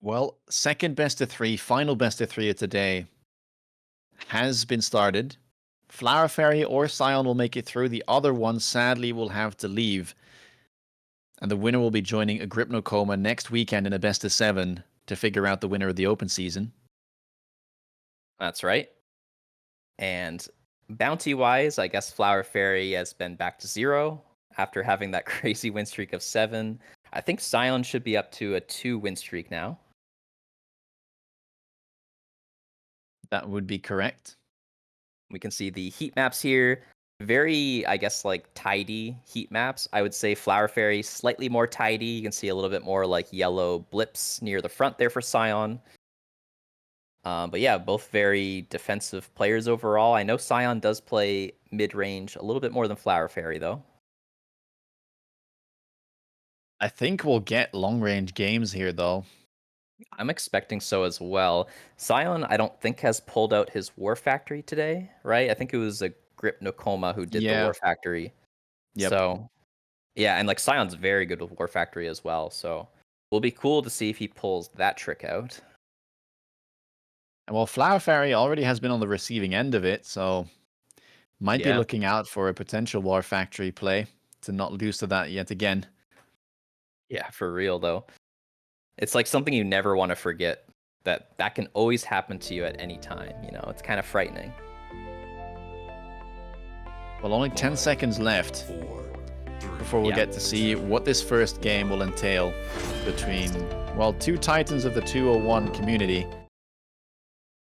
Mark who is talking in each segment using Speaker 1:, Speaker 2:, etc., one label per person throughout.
Speaker 1: Well, second best of three, final best of three of today has been started. Flower Fairy or Scion will make it through. The other one, sadly, will have to leave. And the winner will be joining Agripnocoma next weekend in a best of seven to figure out the winner of the open season.
Speaker 2: That's right. And bounty wise, I guess Flower Fairy has been back to 0 after having that crazy win streak of 7. I think Scion should be up to a 2 win streak now.
Speaker 1: That would be correct.
Speaker 2: We can see the heat maps here. Very, I guess, like tidy heat maps. I would say Flower Fairy slightly more tidy. You can see a little bit more like yellow blips near the front there for Scion. But yeah, both very defensive players overall. I know Scion does play mid range a little bit more than Flower Fairy, though.
Speaker 1: I think we'll get long range games here, though.
Speaker 2: I'm expecting so as well. Scion, I don't think has pulled out his War Factory today, right? I think it was a Grip Nokoma who did the
Speaker 1: Yeah.
Speaker 2: War Factory.
Speaker 1: Yep.
Speaker 2: So yeah, and like Scion's very good with War Factory as well. So will be cool to see if he pulls that trick out.
Speaker 1: And while Flower Fairy already has been on the receiving end of it, so might be
Speaker 2: Yeah,
Speaker 1: looking out for a potential War Factory play to not lose to that yet again.
Speaker 2: yeah, for real though. It's like something you never want to forget that can always happen to you at any time. You know, it's kind of frightening.
Speaker 1: Well, only 10
Speaker 3: Five,
Speaker 1: seconds left
Speaker 3: four, three,
Speaker 1: before we'll
Speaker 2: Yeah.
Speaker 1: get to see what this first game will entail between, well, two titans of the 201 community.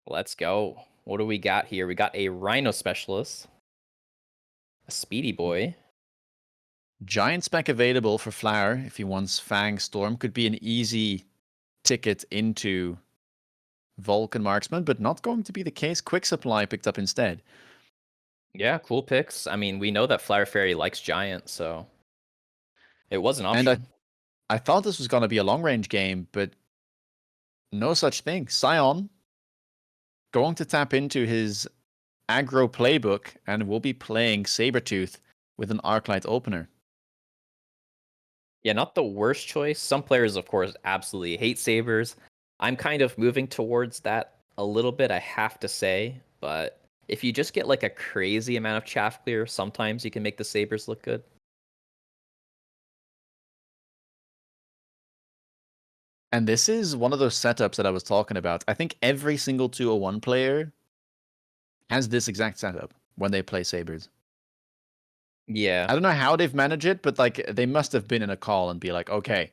Speaker 2: Let's go. What do we got here? We got a Rhino Specialist, a Speedy Boy.
Speaker 1: Giant spec available for Flower if he wants Fang Storm. Could be an easy ticket into Vulcan Marksman, but not going to be the case. Quick Supply picked up instead.
Speaker 2: Yeah, cool picks. I mean, we know that Flower Fairy likes Giant, so it was an
Speaker 1: And
Speaker 2: option.
Speaker 1: I thought this was going to be a long range game, but no such thing. Scion going to tap into his aggro playbook and will be playing Sabertooth with an Arclight opener.
Speaker 2: Yeah, not the worst choice. Some players, of course, absolutely hate Sabers. I'm kind of moving towards that a little bit, I have to say. But if you just get like a crazy amount of chaff clear, sometimes you can make the Sabers look good.
Speaker 1: And this is one of those setups that I was talking about. I think every single 201 player has this exact setup when they play Sabers.
Speaker 2: Yeah.
Speaker 1: I don't know how they've managed it, but like they must have been in a call and be like, okay,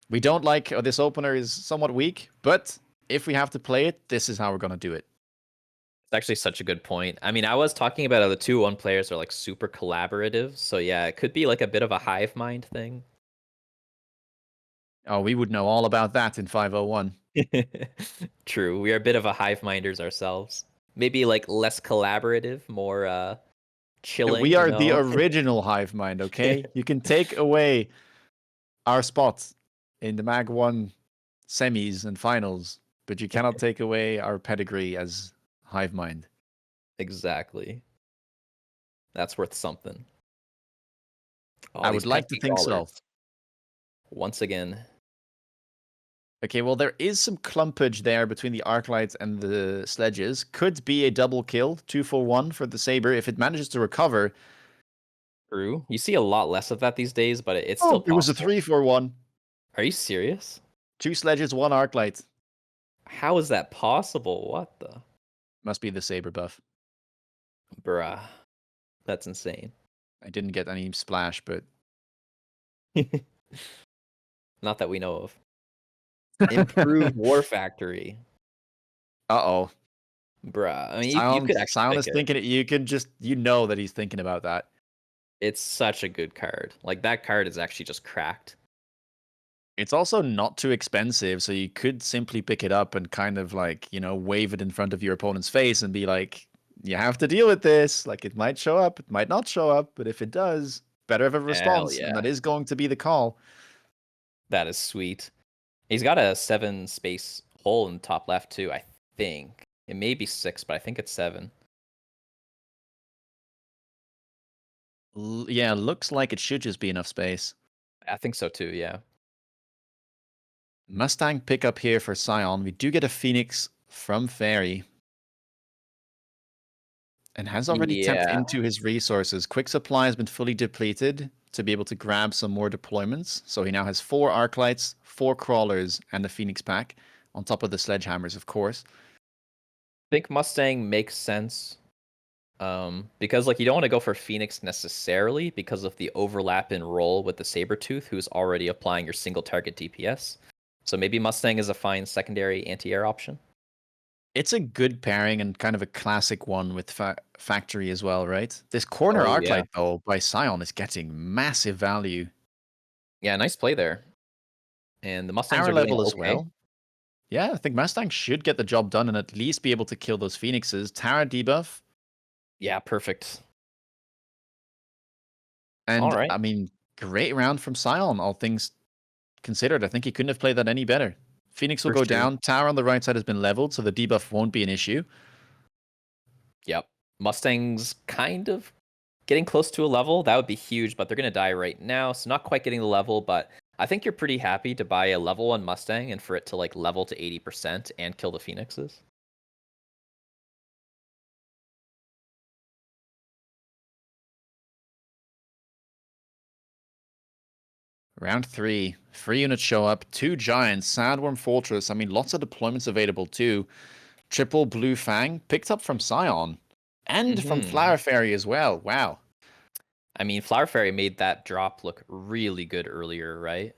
Speaker 1: we don't like this opener is somewhat weak, but if we have to play it, this is how we're gonna do it.
Speaker 2: It's actually such a good point. I mean, I was talking about how the 2-1 players are like super collaborative. So yeah, it could be like a bit of a hive mind thing.
Speaker 1: Oh, we would know all about that in 501.
Speaker 2: True. We are a bit of a hive minders ourselves. Maybe like less collaborative, more chilling,
Speaker 1: We
Speaker 2: you
Speaker 1: are the
Speaker 2: know?
Speaker 1: original hive mind, okay? You can take away our spot in the MAG1 semis and finals, but you cannot take away our pedigree as hive mind.
Speaker 2: Exactly. That's worth something.
Speaker 1: I
Speaker 2: All these
Speaker 1: would like to
Speaker 2: pesky
Speaker 1: think so.
Speaker 2: dollars. Once again.
Speaker 1: Okay, well, there is some clumpage there between the Arclights and the Sledges. Could be a double kill, 2-for-1 for the Saber. If it manages to recover,
Speaker 2: True. You see a lot less of that these days, but it's still
Speaker 1: oh, it was a
Speaker 2: possible.
Speaker 1: 3-for-1.
Speaker 2: Are you serious?
Speaker 1: Two Sledges, one Arclight.
Speaker 2: How is that possible? What the?
Speaker 1: Must be the Saber buff.
Speaker 2: Bruh. That's insane.
Speaker 1: I didn't get any splash, but
Speaker 2: Not that we know of. Improve War Factory.
Speaker 1: uh-oh.
Speaker 2: Bruh. I mean, you
Speaker 1: Sion,
Speaker 2: could actually
Speaker 1: Sion
Speaker 2: pick
Speaker 1: is
Speaker 2: it.
Speaker 1: thinking it. You can just, you know that he's thinking about that.
Speaker 2: It's such a good card. Like, that card is actually just cracked.
Speaker 1: It's also not too expensive, so you could simply pick it up and kind of like, wave it in front of your opponent's face and be like, you have to deal with this. Like, it might show up, it might not show up, but if it does, better have a
Speaker 2: Hell
Speaker 1: response. And
Speaker 2: yeah.
Speaker 1: that is going to be the call.
Speaker 2: That is sweet. He's got a 7 space hole in the top left, too, I think. It may be 6, but I think it's 7.
Speaker 1: Yeah, looks like it should just be enough space.
Speaker 2: I think so, too, yeah.
Speaker 1: Mustang pickup here for Scion. We do get a Phoenix from Fairy. And has already tapped
Speaker 2: Yeah.
Speaker 1: into his resources. Quick supply has been fully depleted to be able to grab some more deployments. So he now has 4 Arclights, 4 Crawlers, and the Phoenix pack, on top of the Sledgehammers, of course.
Speaker 2: I think Mustang makes sense. Because like you don't want to go for Phoenix necessarily because of the overlap in role with the Sabretooth, who's already applying your single target DPS. So maybe Mustang is a fine secondary anti-air option.
Speaker 1: It's a good pairing and kind of a classic one with Factory as well, right? This corner
Speaker 2: Oh yeah.
Speaker 1: Arclight, though, by Scion is getting massive value.
Speaker 2: Yeah, nice play there. And the Mustangs
Speaker 1: Power
Speaker 2: are doing
Speaker 1: level as
Speaker 2: okay.
Speaker 1: well. Yeah, I think Mustang should get the job done and at least be able to kill those Phoenixes. Tara debuff.
Speaker 2: Yeah, perfect. All
Speaker 1: And,
Speaker 2: right.
Speaker 1: I mean, great round from Scion, all things considered. I think he couldn't have played that any better. Phoenix will
Speaker 2: For
Speaker 1: go
Speaker 2: sure.
Speaker 1: down. Tower on the right side has been leveled, so the debuff won't be an issue.
Speaker 2: Yep. Mustangs kind of getting close to a level. That would be huge, but they're going to die right now. So not quite getting the level, but I think you're pretty happy to buy a level 1 Mustang and for it to like level to 80% and kill the Phoenixes.
Speaker 1: Round 3. 3 units show up. 2 Giants. Sandworm Fortress. I mean, lots of deployments available too. Triple Blue Fang. Picked up from Scion. And from
Speaker 2: Hmm.
Speaker 1: Flower Fairy as well. Wow.
Speaker 2: I mean, Flower Fairy made that drop look really good earlier, right?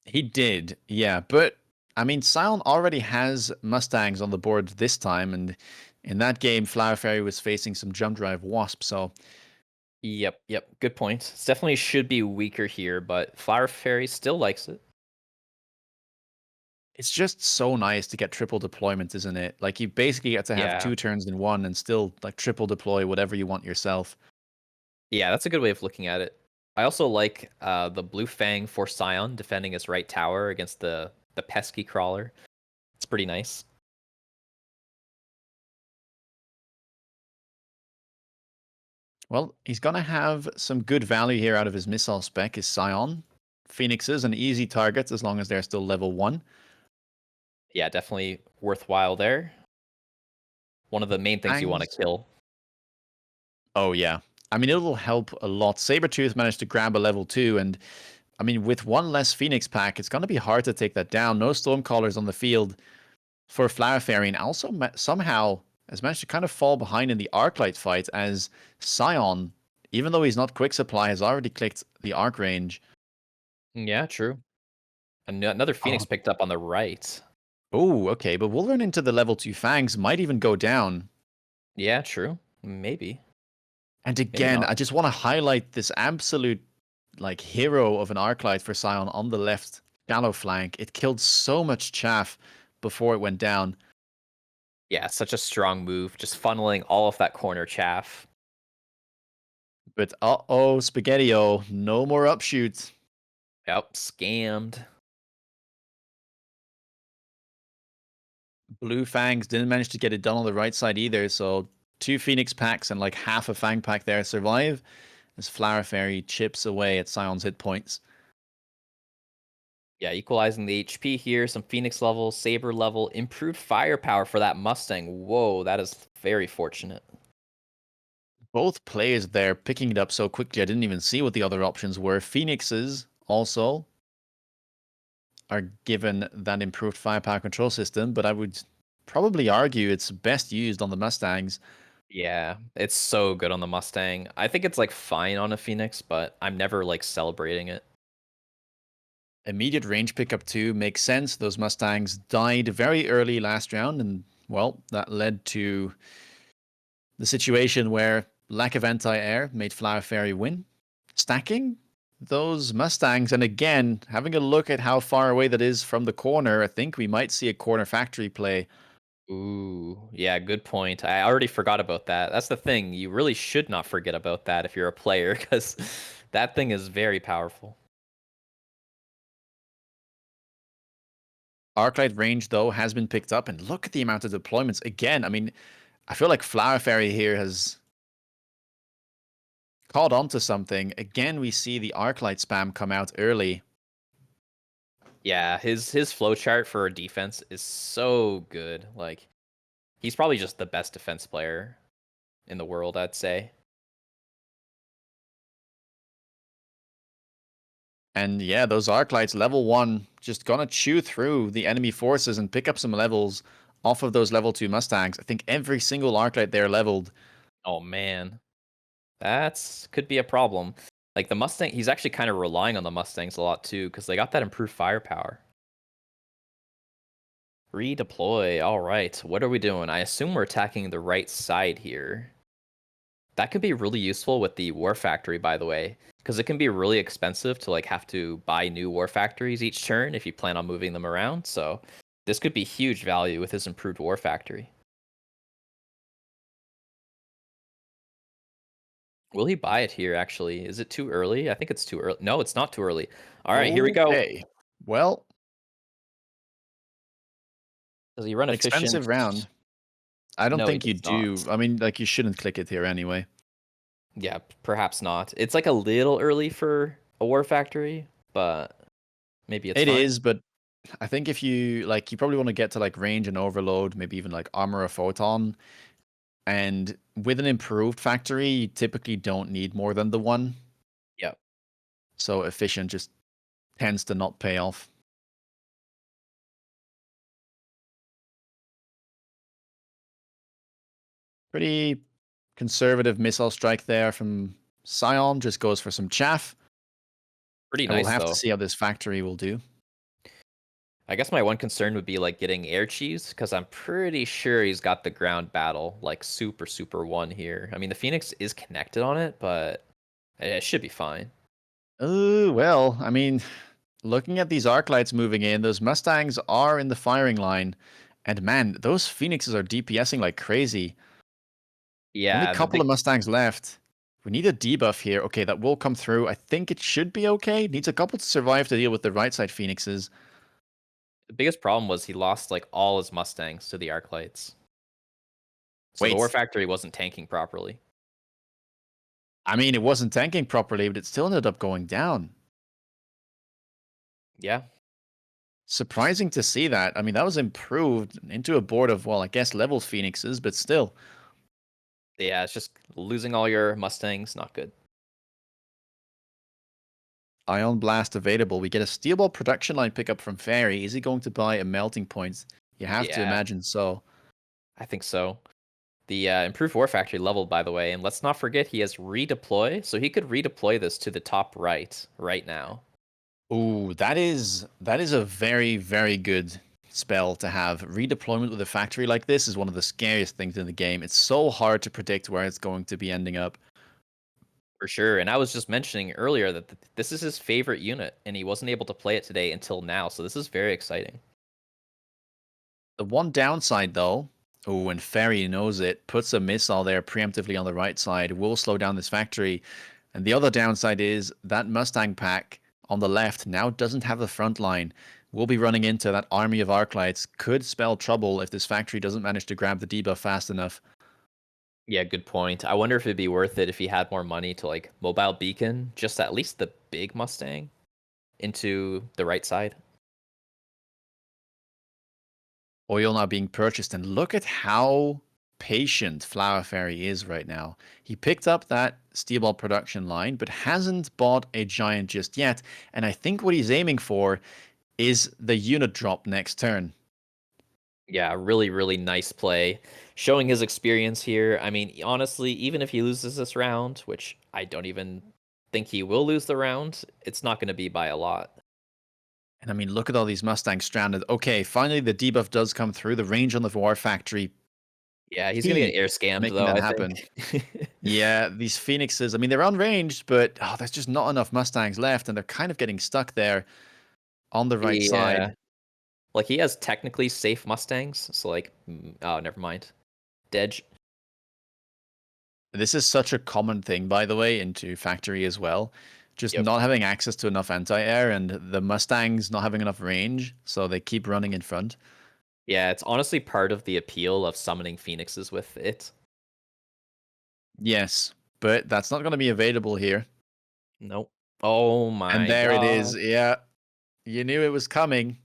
Speaker 1: He did, yeah. But, I mean, Scion already has Mustangs on the board this time. And in that game, Flower Fairy was facing some Jump Drive Wasp. So
Speaker 2: Yep. Good point. It definitely should be weaker here, but Flower Fairy still likes it.
Speaker 1: it's just so nice to get triple deployment, isn't it? Like you basically get to have
Speaker 2: Yeah.
Speaker 1: 2 turns in one and still like triple deploy whatever you want yourself.
Speaker 2: Yeah, that's a good way of looking at it. I also like the Blue Fang for Scion defending his right tower against the pesky crawler. It's pretty nice.
Speaker 1: Well, he's gonna have some good value here out of his missile spec, his Scion. Phoenixes an easy target as long as they're still level 1.
Speaker 2: Yeah, definitely worthwhile there. One of the main things you want
Speaker 1: Fangs.
Speaker 2: to kill.
Speaker 1: Oh yeah. I mean it'll help a lot. Sabretooth managed to grab a level 2 and I mean with one less Phoenix pack, it's gonna be hard to take that down. No Stormcallers on the field for Flower Fairy, and also somehow has managed to kind of fall behind in the Arclight fight as Scion, even though he's not quick supply, has already clicked the arc range.
Speaker 2: Yeah, true. Another Phoenix
Speaker 1: Oh,
Speaker 2: picked up on the right.
Speaker 1: oh, okay, but we'll run into the level 2 Fangs, might even go down.
Speaker 2: Yeah, true. Maybe.
Speaker 1: And
Speaker 2: Maybe
Speaker 1: again,
Speaker 2: not.
Speaker 1: I just want to highlight this absolute like hero of an Arclight for Scion on the left shallow flank. It killed so much chaff before it went down.
Speaker 2: Yeah, such a strong move. Just funneling all of that corner chaff.
Speaker 1: But uh-oh, Spaghetti-O, no more upshoots.
Speaker 2: Yep, scammed.
Speaker 1: Blue Fangs didn't manage to get it done on the right side either, so 2 Phoenix packs and like half a Fang pack there survive as Flower Fairy chips away at Scion's hit points.
Speaker 2: Yeah, equalizing the HP here, some Phoenix level, Saber level, improved firepower for that Mustang. Whoa, that is very fortunate.
Speaker 1: Both players there picking it up so quickly, I didn't even see what the other options were. Phoenixes also are given that improved firepower control system, but I would probably argue it's best used on the Mustangs.
Speaker 2: Yeah, it's so good on the Mustang. I think it's like fine on a Phoenix, but I'm never like celebrating it.
Speaker 1: Immediate range pickup too makes sense. Those Mustangs died very early last round, and well, that led to the situation where lack of anti-air made Flower Fairy win. Stacking those Mustangs, and again, having a look at how far away that is from the corner, I think we might see a corner factory play.
Speaker 2: Ooh, yeah, good point. I already forgot about that. That's the thing. You really should not forget about that if you're a player, because that thing is very powerful.
Speaker 1: Arclight range, though, has been picked up, and look at the amount of deployments. Again, I mean, I feel like Flower Fairy here has caught on to something. Again, we see the Arclight spam come out early.
Speaker 2: Yeah, his flowchart for defense is so good. Like he's probably just the best defense player in the world, I'd say.
Speaker 1: And yeah, those arc lights, level 1, just gonna chew through the enemy forces and pick up some levels off of those level 2 Mustangs. I think every single arc light there leveled.
Speaker 2: Oh man, that's could be a problem. Like the Mustang, he's actually kind of relying on the Mustangs a lot too because they got that improved firepower. Redeploy. All right, what are we doing? I assume we're attacking the right side here. That could be really useful with the war factory, by the way, because it can be really expensive to like have to buy new war factories each turn if you plan on moving them around. So this could be huge value with his improved war factory. Will he buy it here, actually? Is it too early? I think it's too early. No, it's not too early. All right, here we go.
Speaker 1: Okay. Well,
Speaker 2: Does he run efficient?
Speaker 1: expensive round. I don't
Speaker 2: No, he
Speaker 1: think you
Speaker 2: does not.
Speaker 1: do. I mean, like, you shouldn't click it here anyway.
Speaker 2: Yeah, perhaps not. It's like a little early for a war factory, but maybe it's
Speaker 1: It
Speaker 2: fine.
Speaker 1: is, but I think if you, like, you probably want to get to, like, range and overload, maybe even, like, armor or photon. And with an improved factory, you typically don't need more than the one.
Speaker 2: Yep.
Speaker 1: So efficient just tends to not pay off. Pretty conservative missile strike there from Scion. Just goes for some chaff.
Speaker 2: Pretty
Speaker 1: And we'll
Speaker 2: nice
Speaker 1: have to
Speaker 2: though.
Speaker 1: see how this factory will do.
Speaker 2: I guess my one concern would be like getting air cheese because I'm pretty sure he's got the ground battle like super one here. I mean the Phoenix is connected on it, but it should be fine.
Speaker 1: Oh, well, I mean, looking at these arc lights moving in, those Mustangs are in the firing line. And man, those Phoenixes are DPSing like crazy. Only a
Speaker 2: Yeah,
Speaker 1: couple of Mustangs left. We need a debuff here. Okay, that will come through. I think it should be okay. Needs a couple to survive to deal with the right side Phoenixes.
Speaker 2: the biggest problem was he lost like all his Mustangs to the arc lights. So the War
Speaker 1: Wait,
Speaker 2: Factory wasn't tanking properly.
Speaker 1: I mean, it wasn't tanking properly, but it still ended up going down.
Speaker 2: Yeah.
Speaker 1: Surprising to see that. I mean, that was improved into a board of, well, I guess level Phoenixes, but still.
Speaker 2: Yeah, it's just losing all your Mustangs, not good.
Speaker 1: Ion Blast available. We get a Steel Ball production line pickup from Fairy. Is he going to buy a melting point? You have to
Speaker 2: Yeah,
Speaker 1: imagine so.
Speaker 2: I think so. The improved War Factory leveled, by the way, and let's not forget he has redeploy, so he could redeploy this to the top right now.
Speaker 1: Ooh, that is a very, very good spell to have. Redeployment with a factory like this is one of the scariest things in the game. It's so hard to predict where it's going to be ending up.
Speaker 2: For sure, and I was just mentioning earlier that this is his favorite unit, and he wasn't able to play it today until now, so this is very exciting.
Speaker 1: The one downside, though, oh, and Ferry knows it, puts a missile there preemptively on the right side, will slow down this factory. And the other downside is that Mustang pack on the left now doesn't have the front line. We'll be running into that army of Arclights. Could spell trouble if this factory doesn't manage to grab the debuff fast enough.
Speaker 2: Yeah, good point. I wonder if it'd be worth it if he had more money to like mobile beacon just at least the big Mustang into the right side.
Speaker 1: Oil now being purchased, and look at how patient Flower Fairy is right now. He picked up that steel ball production line, but hasn't bought a giant just yet. And I think what he's aiming for is the unit drop next turn.
Speaker 2: Yeah, really nice play. Showing his experience here. I mean, honestly, even if he loses this round, which I don't even think he will lose the round, it's not going to be by a lot.
Speaker 1: And I mean, look at all these Mustangs stranded. Okay, finally the debuff does come through. The range on the War Factory,
Speaker 2: Yeah, he's going to
Speaker 1: key
Speaker 2: get air
Speaker 1: to
Speaker 2: scammed
Speaker 1: making
Speaker 2: though,
Speaker 1: that
Speaker 2: I
Speaker 1: happen.
Speaker 2: think.
Speaker 1: Yeah, these Phoenixes, I mean, they're unranged, but there's just not enough Mustangs left, and they're kind of getting stuck there on the right
Speaker 2: Yeah.
Speaker 1: side.
Speaker 2: Like he has technically safe Mustangs, so like oh, never mind. Dedge.
Speaker 1: This is such a common thing, by the way, into factory as well. Just
Speaker 2: Yep.
Speaker 1: not having access to enough anti-air and the Mustangs not having enough range, so they keep running in front.
Speaker 2: Yeah, it's honestly part of the appeal of summoning phoenixes with it.
Speaker 1: Yes, but that's not going to be available here.
Speaker 2: Nope. Oh
Speaker 1: And
Speaker 2: my
Speaker 1: there it is.
Speaker 2: god.
Speaker 1: Yeah, You knew it was coming.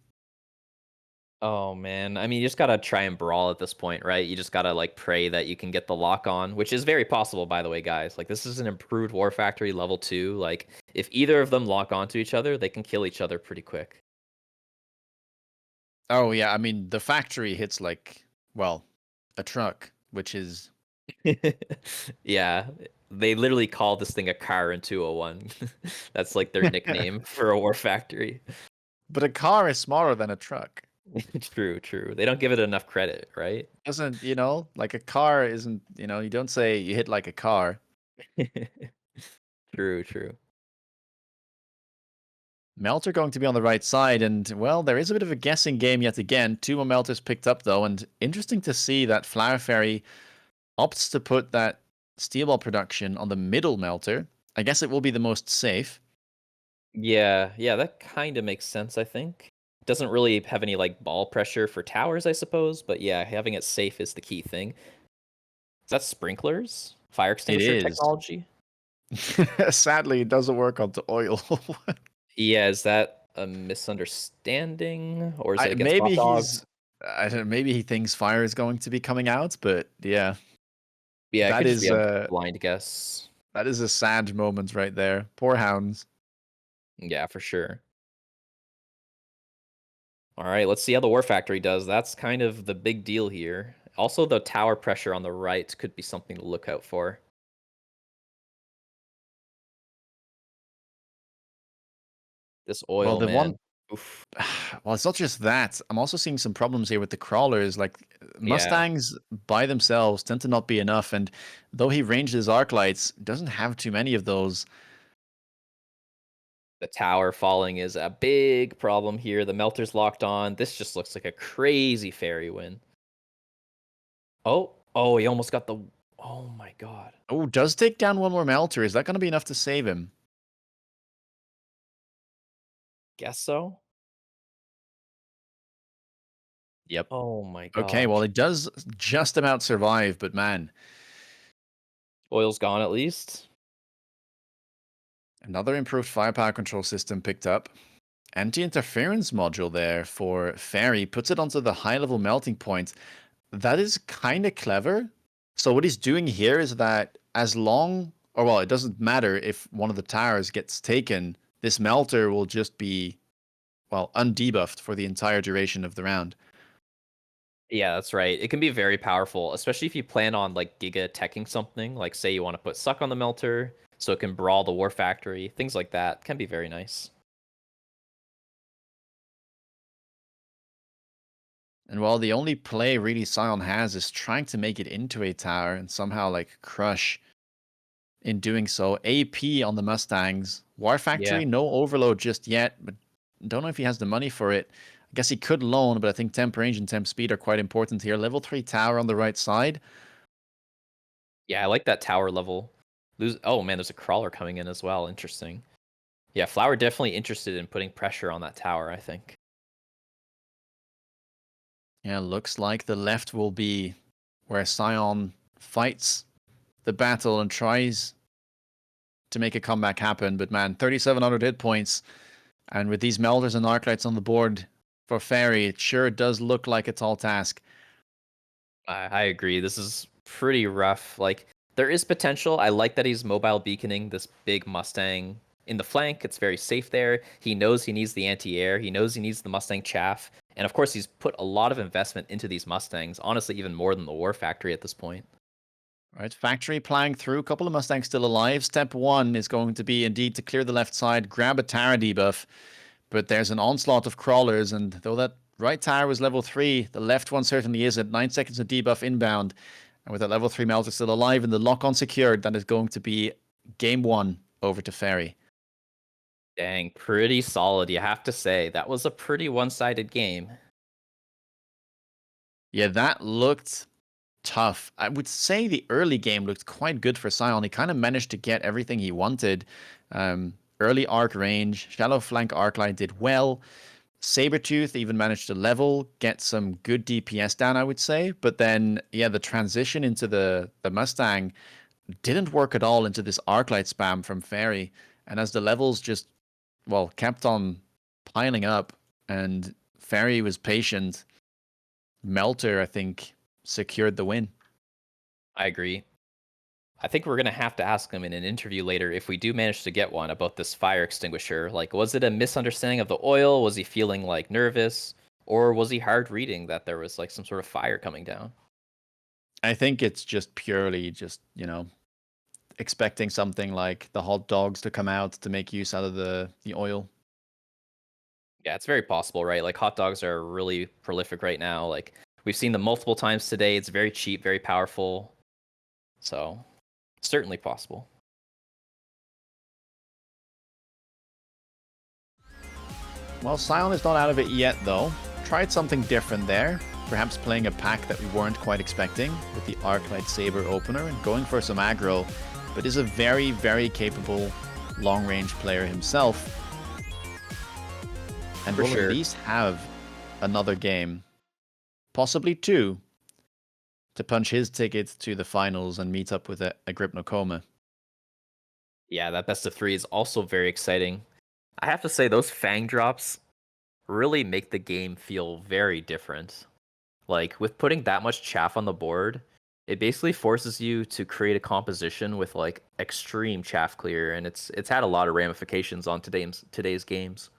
Speaker 2: Oh man, I mean, you just gotta try and brawl at this point, right? You just gotta like pray that you can get the lock on, which is very possible, by the way, guys. Like this is an improved War Factory level 2. Like if either of them lock onto each other, they can kill each other pretty quick.
Speaker 1: Oh yeah, I mean the factory hits like, well, a truck, which is
Speaker 2: Yeah, they literally call this thing a car in 201. That's like their nickname for a War Factory.
Speaker 1: but a car is smaller than a truck.
Speaker 2: True, true. They don't give it enough credit, right?
Speaker 1: Doesn't, like a car isn't, you don't say you hit like a car.
Speaker 2: True, true.
Speaker 1: Melter going to be on the right side, and well, there is a bit of a guessing game yet again. Two more melters picked up though, and interesting to see that Flower Fairy opts to put that steel ball production on the middle melter. I guess it will be the most safe.
Speaker 2: Yeah, yeah, that kind of makes sense, I think. Doesn't really have any like ball pressure for towers, I suppose, but yeah, having it safe is the key thing. Is that sprinklers? Fire
Speaker 1: It
Speaker 2: extinguisher
Speaker 1: is.
Speaker 2: technology?
Speaker 1: Sadly, it doesn't work onto oil.
Speaker 2: Yeah, is that a misunderstanding or is it against
Speaker 1: Maybe
Speaker 2: hot dog?
Speaker 1: I don't know, maybe he thinks fire is going to be coming out, but yeah,
Speaker 2: Yeah, it
Speaker 1: that
Speaker 2: could just be
Speaker 1: is
Speaker 2: a
Speaker 1: uh
Speaker 2: blind guess.
Speaker 1: that is a sad moment right there. Poor hounds.
Speaker 2: Yeah, for sure. All right, let's see how the War Factory does. That's kind of the big deal here. Also, the tower pressure on the right could be something to look out for. This
Speaker 1: Well,
Speaker 2: oil,
Speaker 1: the one
Speaker 2: man. Oof.
Speaker 1: well, it's not just that. I'm also seeing some problems here with the crawlers. Like
Speaker 2: Yeah,
Speaker 1: Mustangs by themselves tend to not be enough, and though he ranged his arc lights, doesn't have too many of those.
Speaker 2: the tower falling is a big problem here. The melter's locked on. This just looks like a crazy fairy win. Oh, oh, he almost got the. Oh my god.
Speaker 1: Oh, does take down one more melter. Is that going to be enough to save him?
Speaker 2: Guess so.
Speaker 1: Yep.
Speaker 2: Oh my
Speaker 1: Okay, well,
Speaker 2: gosh.
Speaker 1: it does just about survive, but man,
Speaker 2: Oil's gone at least.
Speaker 1: another improved firepower control system picked up. Anti-interference module there for Fairy puts it onto the high-level melting point. That is kind of clever. So what he's doing here is that as long, or well, it doesn't matter if one of the towers gets taken, this melter will just be, well, undebuffed for the entire duration of the round.
Speaker 2: Yeah, that's right. It can be very powerful, especially if you plan on like giga teching something. Like say you want to put suck on the melter so it can brawl the war factory. Things like that can be very nice.
Speaker 1: And while the only play really Scion has is trying to make it into a tower and somehow like crush in doing so. AP on the Mustangs. War
Speaker 2: Yeah.
Speaker 1: Factory, no overload just yet, but don't know if he has the money for it. I guess he could loan, but I think temp range and temp speed are quite important here. Level 3 tower on the right side.
Speaker 2: Yeah, I like that tower level. Lose Oh man, there's a crawler coming in as well. Interesting. Yeah, Flower definitely interested in putting pressure on that tower, I think.
Speaker 1: Yeah, looks like the left will be where Scion fights the battle and tries to make a comeback happen. But man, 3,700 hit points. And with these Melders and Arclights on the board for Fairy, it sure does look like a tall task.
Speaker 2: I agree. This is pretty rough. Like there is potential. I like that he's mobile beaconing this big Mustang in the flank. It's very safe there. He knows he needs the anti-air. He knows he needs the Mustang chaff. And of course, he's put a lot of investment into these Mustangs. Honestly, even more than the War Factory at this point.
Speaker 1: Right, Factory playing through. A couple of Mustangs still alive. Step one is going to be indeed to clear the left side, grab a Tara debuff. But there's an onslaught of crawlers, and though that right tower was level 3, the left one certainly is at 9 seconds of debuff inbound. And with that level 3 Melter still alive and the lock-on secured, that is going to be game 1 over to Fairy.
Speaker 2: Dang, pretty solid, you have to say. That was a pretty one-sided game.
Speaker 1: Yeah, that looked tough. I would say the early game looked quite good for Scion. He kind of managed to get everything he wanted. Early arc range, shallow flank arc line did well. Sabretooth even managed to level, get some good DPS down, I would say. But then, yeah, the transition into the Mustang didn't work at all into this Arclight spam from Fairy. And as the levels just, well, kept on piling up, and Fairy was patient. Melter, I think, secured the win.
Speaker 2: I agree. I think we're gonna have to ask him in an interview later if we do manage to get one about this fire extinguisher. Like, was it a misunderstanding of the oil? Was he feeling like nervous, or was he hard reading that there was like some sort of fire coming down?
Speaker 1: I think it's just purely just, expecting something like the hot dogs to come out to make use out of the oil.
Speaker 2: Yeah, it's very possible, right? Like hot dogs are really prolific right now. Like we've seen them multiple times today. It's very cheap, very powerful. So certainly possible.
Speaker 1: Well, Scion is not out of it yet, though. Tried something different there. Perhaps playing a pack that we weren't quite expecting with the Arclight Saber opener and going for some aggro, but is a very, very capable long-range player himself. And will at least have another game, possibly two, to punch his ticket to the finals and meet up with a Gripnokoma.
Speaker 2: Yeah, that best of 3 is also very exciting. I have to say, those Fang drops really make the game feel very different. Like, with putting that much chaff on the board, it basically forces you to create a composition with, like, extreme chaff clear, and it's had a lot of ramifications on today's games.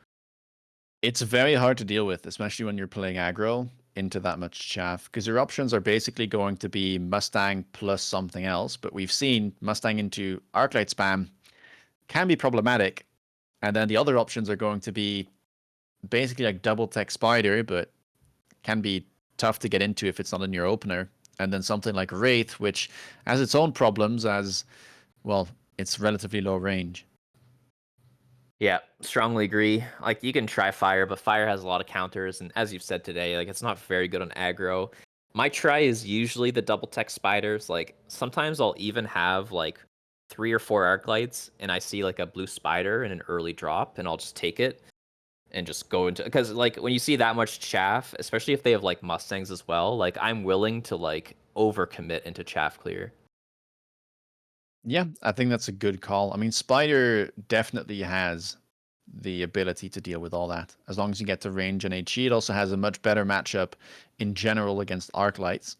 Speaker 1: It's very hard to deal with, especially when you're playing aggro into that much chaff, because your options are basically going to be Mustang plus something else, but we've seen Mustang into Arclight spam can be problematic, and then the other options are going to be basically like double tech spider, but can be tough to get into if it's not in your opener. And then something like Wraith, which has its own problems as, well, it's relatively low range.
Speaker 2: Yeah, strongly agree. Like, you can try fire, but fire has a lot of counters, and as you've said today, like, it's not very good on aggro. My try is usually the double tech spiders. Like, sometimes I'll even have like 3 or 4 arc lights, and I see like a blue spider in an early drop, and I'll just take it and just go into, because like when you see that much chaff, especially if they have like Mustangs as well, like I'm willing to like overcommit into chaff clear.
Speaker 1: Yeah, I think that's a good call. I mean, Spider definitely has the ability to deal with all that. As long as you get to range and HE, it also has a much better matchup in general against Arclights.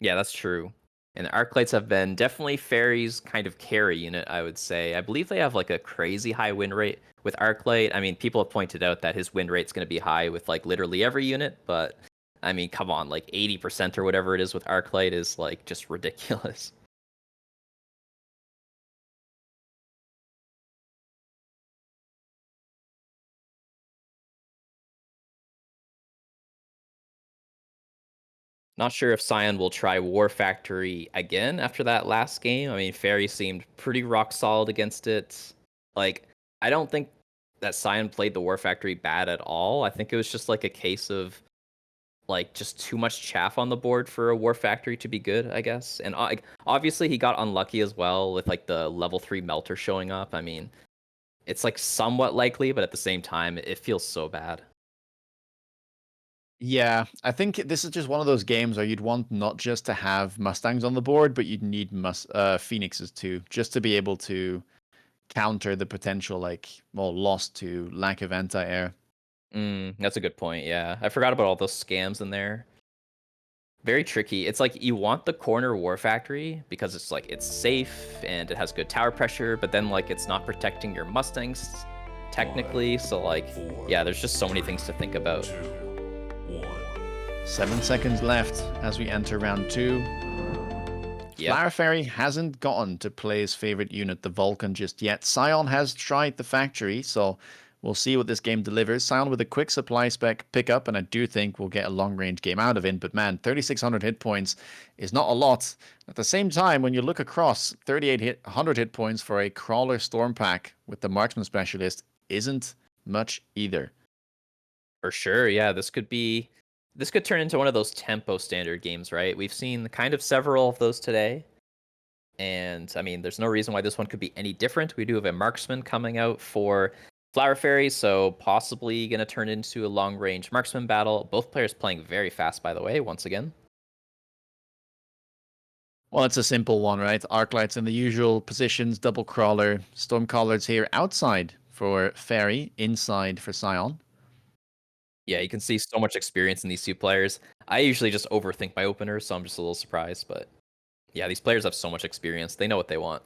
Speaker 2: Yeah, that's true. And Arclights have been definitely Fairy's kind of carry unit, I would say. I believe they have like a crazy high win rate with Arclight. I mean, people have pointed out that his win rate's going to be high with like literally every unit, but I mean, come on, like 80% or whatever it is with Arclight is like just ridiculous. Not sure if Scion will try War Factory again after that last game. I mean, Fairy seemed pretty rock solid against it. Like, I don't think that Scion played the War Factory bad at all. I think it was just like a case of like just too much chaff on the board for a War Factory to be good, I guess. And obviously he got unlucky as well with like the level 3 melter showing up. I mean, it's like somewhat likely, but at the same time, it feels so bad.
Speaker 1: Yeah, I think this is just one of those games where you'd want not just to have Mustangs on the board, but you'd need Phoenixes too, just to be able to counter the potential, like, well, loss to lack of anti-air.
Speaker 2: That's a good point. Yeah, I forgot about all those scams in there. Very tricky. It's like you want the corner War Factory because it's like it's safe and it has good tower pressure, but then like it's not protecting your Mustangs technically. So like, yeah, there's just so many things to think about.
Speaker 1: 7 seconds left as we enter round 2.
Speaker 2: Yep.
Speaker 1: Flower Fairy hasn't gotten to play his favorite unit, the Vulcan, just yet. Scion has tried the factory, so we'll see what this game delivers. Scion with a quick supply spec pickup, and I do think we'll get a long-range game out of it. But man, 3,600 hit points is not a lot. At the same time, when you look across, 3,800 hit points for a Crawler Storm pack with the Marksman Specialist isn't much either.
Speaker 2: For sure, yeah, this could turn into one of those tempo standard games, right? We've seen kind of several of those today. And I mean, there's no reason why this one could be any different. We do have a marksman coming out for Flower Fairy, so possibly going to turn into a long-range marksman battle. Both players playing very fast, by the way, once again.
Speaker 1: Well, it's a simple one, right? Arclights in the usual positions, double crawler, Stormcaller's here outside for Fairy, inside for Scion.
Speaker 2: Yeah, you can see so much experience in these two players. I usually just overthink my openers, so I'm just a little surprised. But yeah, these players have so much experience. They know what they want.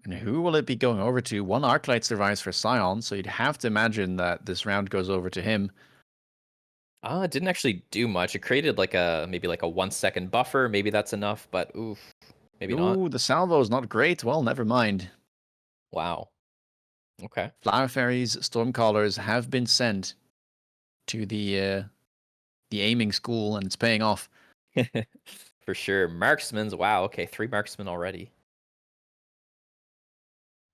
Speaker 1: And who will it be going over to? One Arclight survives for Scion, so you'd have to imagine that this round goes over to him.
Speaker 2: It didn't actually do much. It created like a maybe like a 1 second buffer. Maybe that's enough, but oof, maybe not.
Speaker 1: Ooh, the salvo is not great. Well, never mind.
Speaker 2: Wow. Okay.
Speaker 1: Flower Fairies, Stormcallers have been sent to the aiming school, and it's paying off.
Speaker 2: For sure. Marksman's wow. Okay, 3 marksmen already.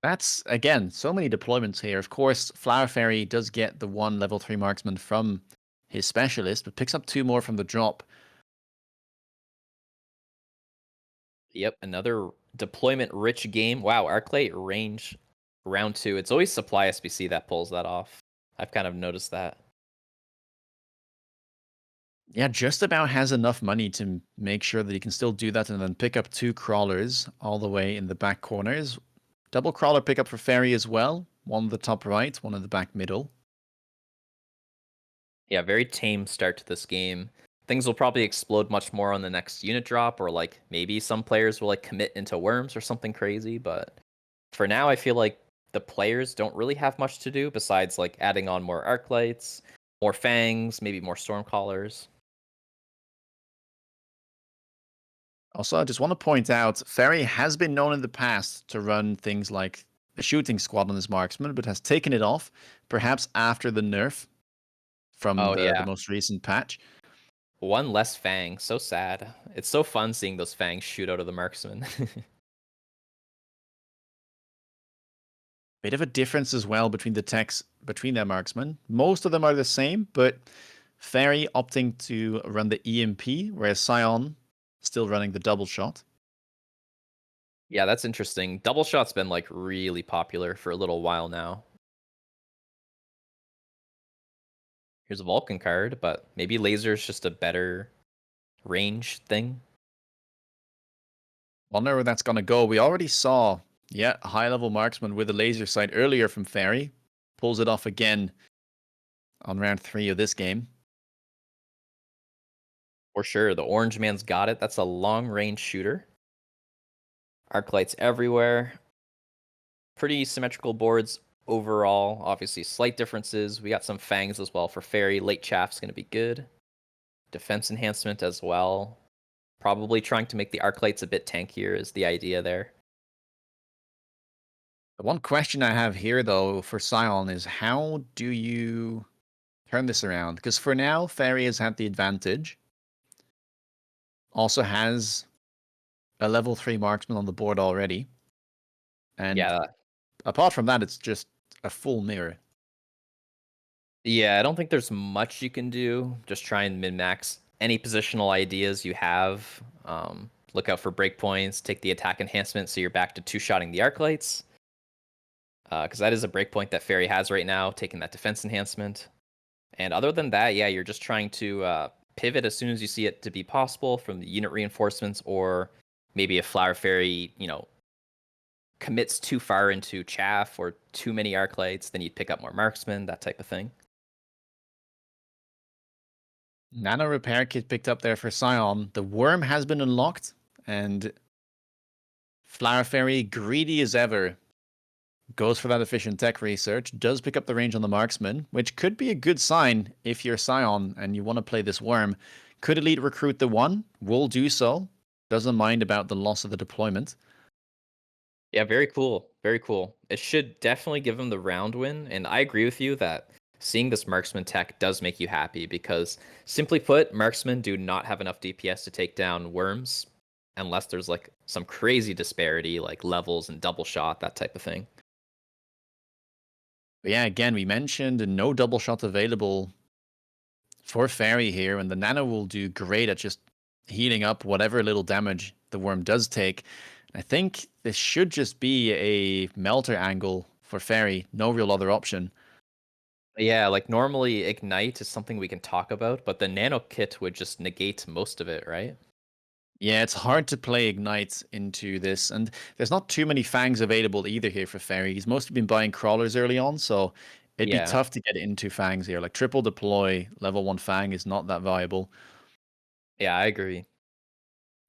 Speaker 1: That's, again, so many deployments here. Of course, Flower Fairy does get the 1 level 3 marksman from his specialist, but picks up 2 more from the drop.
Speaker 2: Yep, another deployment-rich game. Wow, Arclight range round 2. It's always supply SBC that pulls that off. I've kind of noticed that.
Speaker 1: Yeah, just about has enough money to make sure that he can still do that and then pick up 2 crawlers all the way in the back corners. Double crawler pickup for Fairy as well. One in the top right, one in the back middle.
Speaker 2: Yeah, very tame start to this game. Things will probably explode much more on the next unit drop, or like maybe some players will like commit into worms or something crazy, but for now I feel like the players don't really have much to do besides like adding on more Arclights, more Fangs, maybe more Stormcallers.
Speaker 1: Also, I just want to point out, Fairy has been known in the past to run things like a shooting squad on his marksman, but has taken it off, perhaps after the nerf from
Speaker 2: Oh
Speaker 1: the
Speaker 2: yeah.
Speaker 1: most recent patch.
Speaker 2: One less Fang. So sad. It's so fun seeing those Fangs shoot out of the marksman.
Speaker 1: Bit of a difference as well between the techs between their marksmen. Most of them are the same, but Fairy opting to run the EMP, whereas Scion still running the double shot.
Speaker 2: Yeah, that's interesting. Double shot's been like really popular for a little while now. Here's a Vulcan card, but maybe laser's just a better range thing.
Speaker 1: Wonder where that's going to go. We already saw, yeah, a high-level marksman with a laser sight earlier from Fairy. Pulls it off again on round 3 of this game.
Speaker 2: For sure, the orange man's got it. That's a long range shooter. Arc lights everywhere. Pretty symmetrical boards overall. Obviously, slight differences. We got some fangs as well for Fairy. Late chaff's going to be good. Defense enhancement as well. Probably trying to make the arc lights a bit tankier is the idea there.
Speaker 1: The one question I have here, though, for Scion is how do you turn this around? Because for now, Fairy has had the advantage. Also has a level 3 marksman on the board already. And
Speaker 2: Yeah,
Speaker 1: apart from that, it's just a full mirror.
Speaker 2: yeah, I don't think there's much you can do. Just try and min-max any positional ideas you have. Look out for breakpoints. Take the attack enhancement so you're back to two-shotting the arc lights. Because that is a breakpoint that Fairy has right now, taking that defense enhancement. And other than that, yeah, you're just trying to pivot as soon as you see it to be possible from the unit reinforcements, or maybe a Flower Fairy, commits too far into chaff or too many arc lights, then you'd pick up more marksmen, that type of thing.
Speaker 1: Nano repair kit picked up there for Scion. The worm has been unlocked, and Flower Fairy, greedy as ever, goes for that efficient tech research, does pick up the range on the marksman, which could be a good sign if you're Scion and you want to play this worm. Could Elite recruit the 1? Will do so. Doesn't mind about the loss of the deployment.
Speaker 2: Yeah, very cool. Very cool. It should definitely give him the round win. And I agree with you that seeing this marksman tech does make you happy because, simply put, marksmen do not have enough DPS to take down worms unless there's like some crazy disparity, like levels and double shot, that type of thing.
Speaker 1: But yeah, again, we mentioned no double shot available for Fairy here, and the Nano will do great at just healing up whatever little damage the worm does take. I think this should just be a melter angle for Fairy. No real other option.
Speaker 2: Yeah, like normally Ignite is something we can talk about, but the nano kit would just negate most of it, right?
Speaker 1: Yeah, it's hard to play Ignite into this, and there's not too many fangs available either here for Fairy. He's mostly been buying crawlers early on, so it'd be
Speaker 2: Yeah.
Speaker 1: tough to get into fangs here. Like triple deploy, level 1 fang is not that viable.
Speaker 2: Yeah, I agree.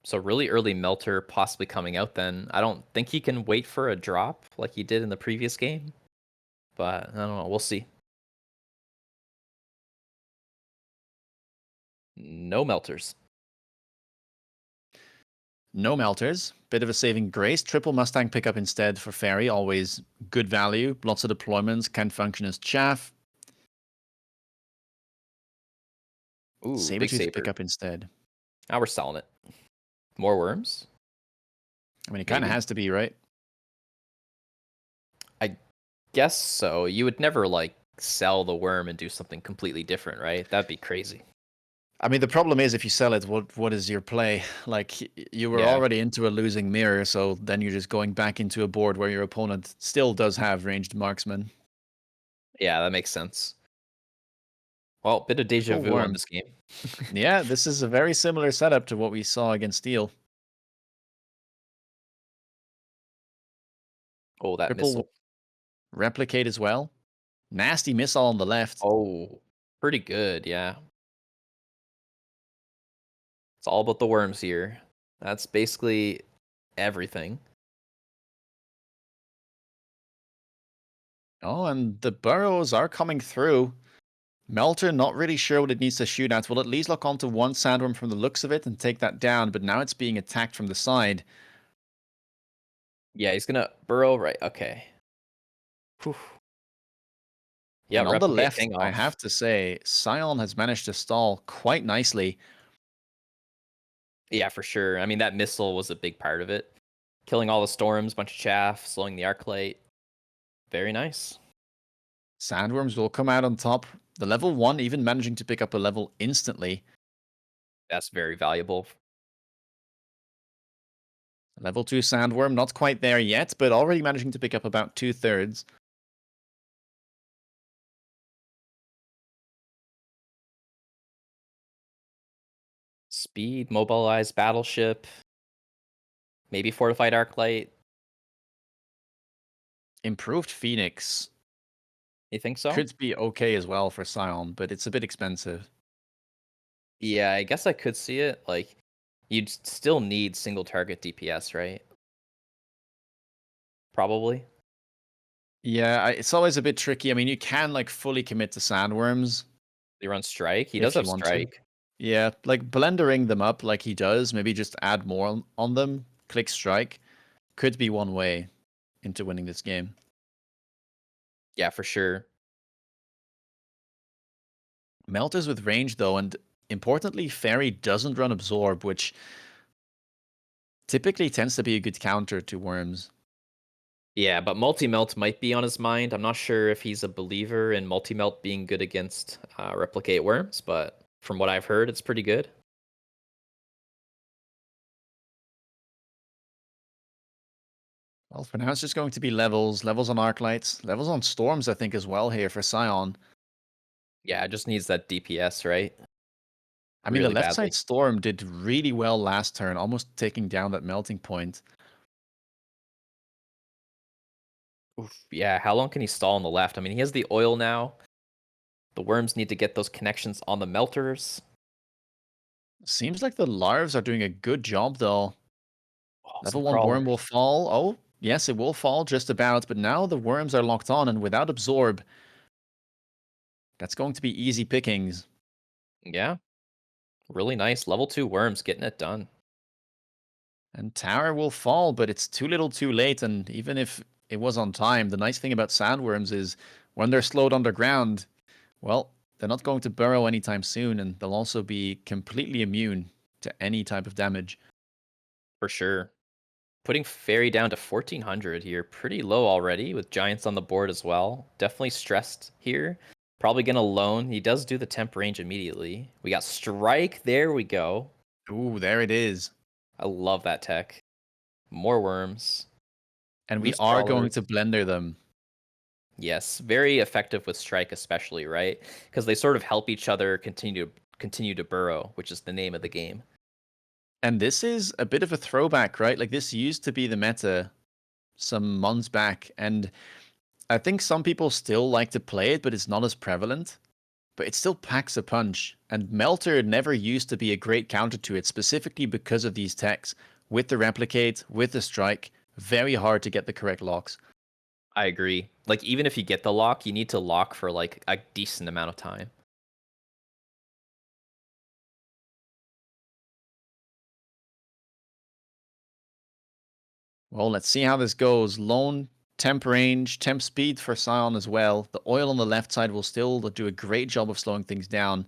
Speaker 2: So really early Melter possibly coming out then. I don't think he can wait for a drop like he did in the previous game. But I don't know. We'll see. No Melters.
Speaker 1: No melters, bit of a saving grace. Triple Mustang pickup instead for Fairy, always good value. Lots of deployments, can function as chaff.
Speaker 2: Ooh, big
Speaker 1: Sabertooth
Speaker 2: saber.
Speaker 1: pickup instead.
Speaker 2: Now we're selling it. More worms?
Speaker 1: I mean, it kind of
Speaker 2: Maybe.
Speaker 1: has to be, right?
Speaker 2: I guess so. You would never like sell the worm and do something completely different, right? That'd be crazy.
Speaker 1: I mean, the problem is if you sell it, what is your play? Like you were
Speaker 2: Yeah.
Speaker 1: already into a losing mirror, so then you're just going back into a board where your opponent still does have ranged marksman.
Speaker 2: Yeah, that makes sense. Well, bit of deja
Speaker 1: Triple
Speaker 2: vu on
Speaker 1: worm.
Speaker 2: this game.
Speaker 1: Yeah, this is a very similar setup to what we saw against Steel.
Speaker 2: Oh, that
Speaker 1: Triple
Speaker 2: missile.
Speaker 1: replicate as well. Nasty missile on the left.
Speaker 2: Oh, pretty good, yeah. It's all about the worms here. That's basically everything.
Speaker 1: Oh, and the burrows are coming through. Melter not really sure what it needs to shoot at. Will at least lock onto one Sandworm from the looks of it and take that down, but now it's being attacked from the side.
Speaker 2: Yeah, he's gonna burrow right. Okay. Whew. Yeah,
Speaker 1: And on the
Speaker 2: replicate
Speaker 1: left,
Speaker 2: ping
Speaker 1: I
Speaker 2: off.
Speaker 1: have to say, Scion has managed to stall quite nicely.
Speaker 2: Yeah, for sure. I mean, that missile was a big part of it. Killing all the storms, bunch of chaff, slowing the arc light. Very nice.
Speaker 1: Sandworms will come out on top. The level 1 even managing to pick up a level instantly.
Speaker 2: That's very valuable.
Speaker 1: Level 2 Sandworm, not quite there yet, but already managing to pick up about 2/3.
Speaker 2: Speed, mobilized battleship, maybe fortified arc light.
Speaker 1: Improved Phoenix
Speaker 2: You think so?
Speaker 1: could be okay as well for Scion, but it's a bit expensive.
Speaker 2: Yeah, I guess I could see it. Like, you'd still need single target DPS, right? Probably.
Speaker 1: Yeah, it's always a bit tricky. I mean, you can like fully commit to Sandworms
Speaker 2: They run strike. He does
Speaker 1: if you
Speaker 2: have
Speaker 1: want to.
Speaker 2: strike.
Speaker 1: Yeah, like blendering them up like he does, maybe just add more on them, click strike, could be one way into winning this game.
Speaker 2: Yeah, for sure.
Speaker 1: Melters with range though, and importantly, Fairy doesn't run Absorb, which typically tends to be a good counter to Worms.
Speaker 2: Yeah, but multi-melt might be on his mind. I'm not sure if he's a believer in multi-melt being good against replicate worms, but from what I've heard, it's pretty good.
Speaker 1: Well, for now, it's just going to be levels, levels on Arclights, levels on Storms, I think, as well here for Scion.
Speaker 2: Yeah, it just needs that DPS, right?
Speaker 1: I mean, the
Speaker 2: Really
Speaker 1: left side
Speaker 2: badly.
Speaker 1: Storm did really well last turn, almost taking down that melting point.
Speaker 2: Oof. Yeah, how long can he stall on the left? I mean, he has the oil now. The worms need to get those connections on the melters.
Speaker 1: Seems like the Larves are doing a good job, though.
Speaker 2: Oh, some
Speaker 1: Level 1 Worm will
Speaker 2: crawlers.
Speaker 1: fall. Oh, yes, it will fall just about, but now the Worms are locked on, and without Absorb, that's going to be easy pickings.
Speaker 2: Yeah, really nice. Level 2 worms getting it done.
Speaker 1: And Tower will fall, but it's too little too late, and even if it was on time, the nice thing about Sandworms is when they're slowed underground, well, they're not going to burrow anytime soon, and they'll also be completely immune to any type of damage.
Speaker 2: For sure. Putting Fairy down to 1400 here. Pretty low already with Giants on the board as well. Definitely stressed here. Probably going to loan. He does do the temp range immediately. We got Strike. There we go.
Speaker 1: Ooh, there it is.
Speaker 2: I love that tech. More worms.
Speaker 1: And we
Speaker 2: Loose
Speaker 1: are going to
Speaker 2: crawlers.
Speaker 1: blender them.
Speaker 2: Yes, very effective with Strike especially, right? Because they sort of help each other continue to burrow, which is the name of the game.
Speaker 1: And this is a bit of a throwback, right? Like this used to be the meta some months back, and I think some people still like to play it, but it's not as prevalent. But it still packs a punch, and Melter never used to be a great counter to it, specifically because of these techs. With the replicate, with the strike, very hard to get the correct locks.
Speaker 2: I agree. Like even if you get the lock, you need to lock for like a decent amount of time.
Speaker 1: Well, let's see how this goes. Lone, temp range, temp speed for Scion as well. The oil on the left side will still do a great job of slowing things down.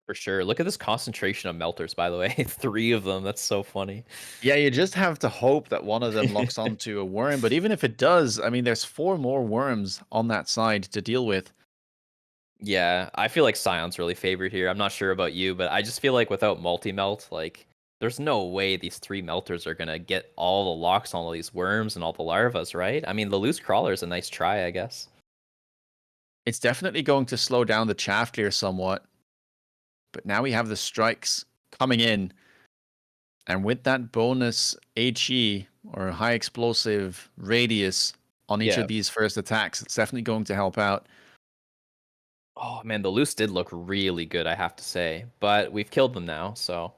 Speaker 2: For sure. Look at this concentration of melters, by the way. 3 of them. That's so funny.
Speaker 1: Yeah, you just have to hope that one of them locks onto a worm. But even if it does, I mean, there's 4 more worms on that side to deal with.
Speaker 2: Yeah, I feel like Scion's really favored here. I'm not sure about you, but I just feel like without multi-melt, like there's no way these 3 melters are gonna get all the locks on all these worms and all the larvas, right? I mean, the loose crawler is a nice try, I guess.
Speaker 1: It's definitely going to slow down the chaff clear somewhat. But now we have the strikes coming in. And with that bonus HE, or high explosive radius, on each
Speaker 2: Yeah.
Speaker 1: of these first attacks, it's definitely going to help out.
Speaker 2: Oh man, the loose did look really good, I have to say. But we've killed them now, so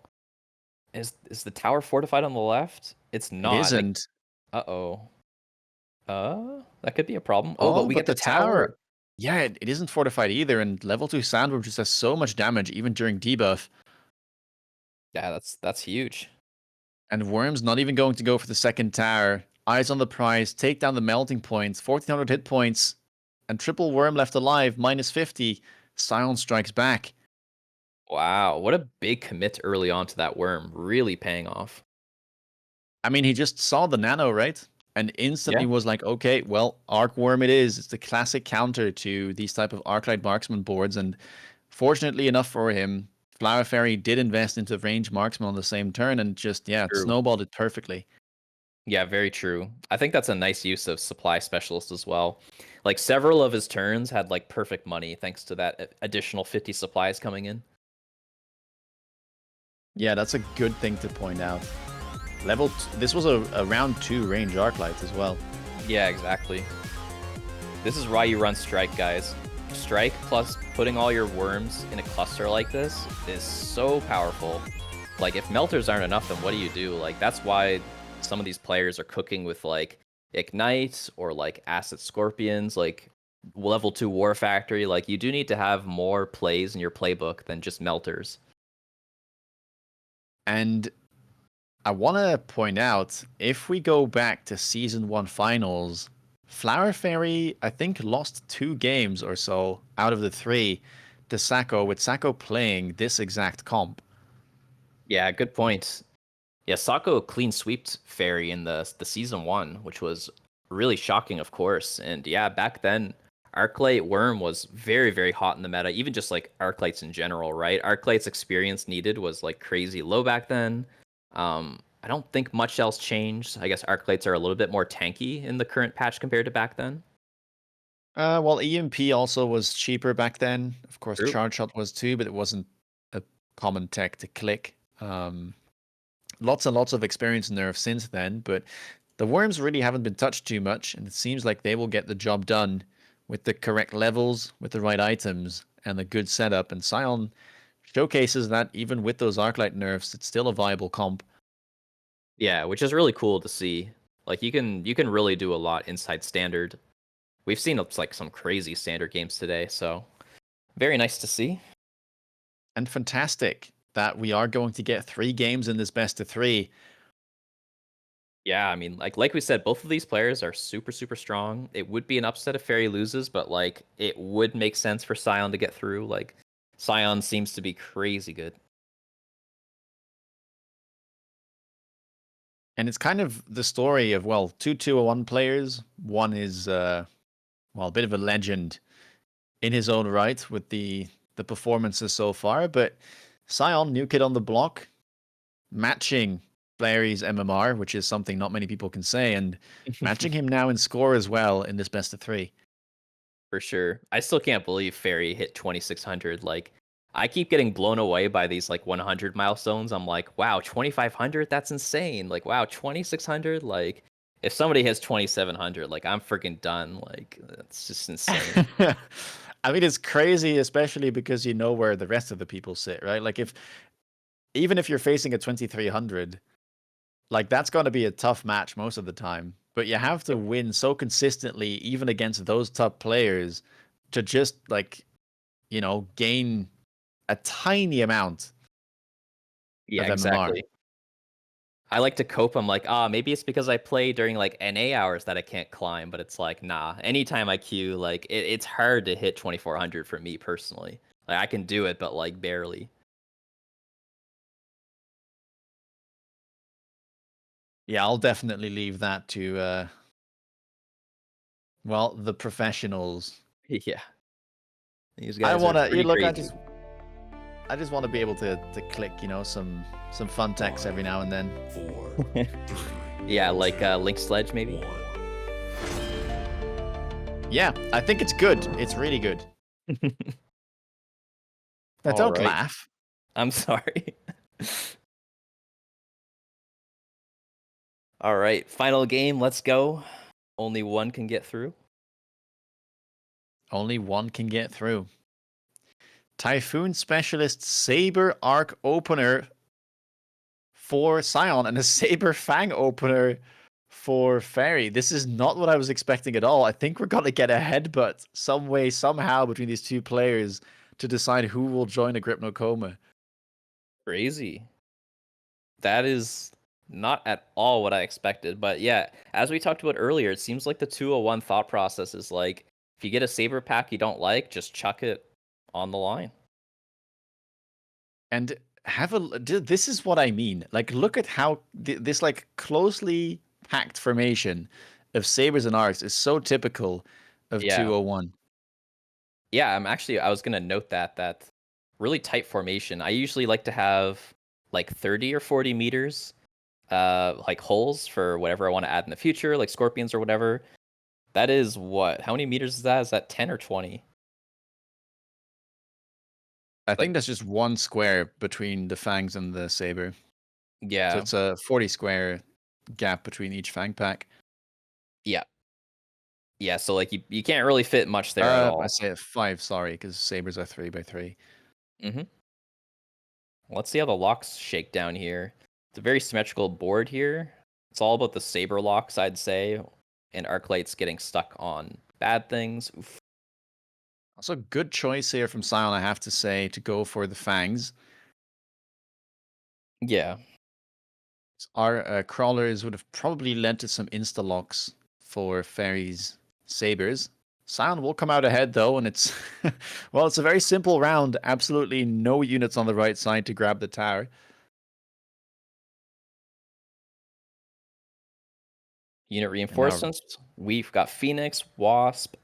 Speaker 2: is the tower fortified on the left? It's
Speaker 1: It
Speaker 2: not. Like,
Speaker 1: isn't.
Speaker 2: uh-oh. That could be a problem. Oh, but
Speaker 1: Oh,
Speaker 2: we
Speaker 1: but
Speaker 2: get the
Speaker 1: the tower.
Speaker 2: tower.
Speaker 1: Yeah, it isn't fortified either. And level 2 Sandworm just does so much damage, even during debuff.
Speaker 2: Yeah, that's huge.
Speaker 1: And Worm's not even going to go for the second tower. Eyes on the prize, take down the melting points, 1400 hit points, and triple Worm left alive, minus 50. Scion strikes back.
Speaker 2: Wow, what a big commit early on to that worm. Really paying off.
Speaker 1: I mean, he just saw the nano, right? And instantly
Speaker 2: Yeah.
Speaker 1: was like, okay, well, Arc Worm it is. It's the classic counter to these type of Arclight Marksman boards. And fortunately enough for him, Flower Fairy did invest into range marksman on the same turn and just, yeah,
Speaker 2: True.
Speaker 1: snowballed it perfectly.
Speaker 2: Yeah, very true. I think that's a nice use of supply specialist as well. Like several of his turns had like perfect money thanks to that additional 50 supplies coming in.
Speaker 1: Yeah, that's a good thing to point out. This was a round 2 range Arclight as well.
Speaker 2: Yeah, exactly. This is why you run strike, guys. Strike plus putting all your worms in a cluster like this is so powerful. Like if melters aren't enough, then what do you do? Like that's why some of these players are cooking with like ignite or like acid scorpions, like level 2 war factory. Like you do need to have more plays in your playbook than just melters.
Speaker 1: And I want to point out, if we go back to Season 1 finals, Flower Fairy, I think, lost 2 games or so out of the 3 to Sacco, with Sacco playing this exact comp.
Speaker 2: Yeah, good point. Yeah, Sako clean sweeped Fairy in the season 1, which was really shocking, of course. And yeah, back then, Arclight Worm was very, very hot in the meta, even just like Arclights in general, right? Arclight's experience needed was like crazy low back then. I don't think much else changed. I guess Arclights are a little bit more tanky in the current patch compared to back then.
Speaker 1: Well, EMP also was cheaper back then. Of course,
Speaker 2: True.
Speaker 1: Charge Shot was too, but it wasn't a common tech to click. Lots and lots of experience nerfs since then, but the worms really haven't been touched too much, and it seems like they will get the job done with the correct levels, with the right items, and a good setup. And Scion showcases that even with those Arclight nerfs, it's still a viable comp.
Speaker 2: Yeah, which is really cool to see. Like you can really do a lot inside standard. We've seen like some crazy standard games today, so very nice to see.
Speaker 1: And fantastic that we are going to get 3 games in this best of 3.
Speaker 2: Yeah, I mean, like we said, both of these players are super, super strong. It would be an upset if Fairy loses, but like it would make sense for Scion to get through. Like Scion seems to be crazy good.
Speaker 1: And it's kind of the story of, well, 2 201 players. One is, well, a bit of a legend in his own right with the performances so far, but Scion, new kid on the block, matching Flary's MMR, which is something not many people can say, and matching him now in score as well in this best of 3.
Speaker 2: For sure. I still can't believe Fairy hit 2600. Like I keep getting blown away by these like 100 milestones. I'm like, wow, 2,500? That's insane. Like, wow, 2,600? Like, if somebody has 2,700, like, I'm freaking done. Like, that's just insane.
Speaker 1: I mean, it's crazy, especially because you know where the rest of the people sit, right? Like, even if you're facing a 2,300, like that's going to be a tough match most of the time. But you have to win so consistently, even against those top players, to just like, gain a tiny amount
Speaker 2: Yeah,
Speaker 1: of MMR.
Speaker 2: exactly. I like to cope. I'm like, maybe it's because I play during like NA hours that I can't climb, but it's like, nah. Anytime I queue, like it's hard to hit 2,400 for me personally. Like I can do it, but like barely.
Speaker 1: Yeah, I'll definitely leave that to well, the professionals.
Speaker 2: Yeah, these
Speaker 1: I
Speaker 2: guys are
Speaker 1: wanna you
Speaker 2: pretty
Speaker 1: look,
Speaker 2: crazy.
Speaker 1: I just want to be able to click, some fun text every now and then.
Speaker 3: 4, 3,
Speaker 2: Yeah, like Link Sledge maybe.
Speaker 3: 1.
Speaker 1: Yeah, I think it's good. It's really good. Now,
Speaker 2: All
Speaker 1: don't
Speaker 2: right.
Speaker 1: laugh.
Speaker 2: I'm sorry. All right, final game. Let's go. Only one can get through.
Speaker 1: Only one can get through. Typhoon Specialist Saber Arc Opener for Scion and a Saber Fang Opener for Fairy. This is not what I was expecting at all. I think we're going to get a headbutt some way, somehow between these two players to decide who will join a Coma.
Speaker 2: Crazy. That is not at all what I expected. But yeah, as we talked about earlier, it seems like the 201 thought process is like, if you get a Saber pack you don't like, just chuck it on the line.
Speaker 1: And this is what I mean. Like, look at how this like closely packed formation of sabers and arcs is so typical of
Speaker 2: Yeah.
Speaker 1: 201.
Speaker 2: Yeah, I was gonna note that really tight formation. I usually like to have like 30 or 40 meters, like holes for whatever I want to add in the future, like scorpions or whatever. That is what? How many meters is that? Is that 10 or 20?
Speaker 1: I
Speaker 2: Like,
Speaker 1: think that's just one square between the fangs and the saber. So
Speaker 2: yeah,
Speaker 1: it's a 40 square gap between each fang pack.
Speaker 2: yeah, yeah. So like you can't really fit much there at
Speaker 1: I
Speaker 2: all.
Speaker 1: say 5, sorry, because sabers are 3x3.
Speaker 2: Mm-hmm. Let's see how the locks shake down here. It's a very symmetrical board here. It's all about the saber locks, I'd say, and Arclight's getting stuck on bad things. Oof.
Speaker 1: Also, good choice here from Scion, I have to say, to go for the fangs.
Speaker 2: Yeah,
Speaker 1: Our crawlers would have probably lent to some insta locks for fairies sabers. Scion will come out ahead though, and it's well, it's a very simple round. Absolutely no units on the right side to grab the tower.
Speaker 2: unit
Speaker 1: And now,
Speaker 2: reinforcements. We've got Phoenix, Wasp,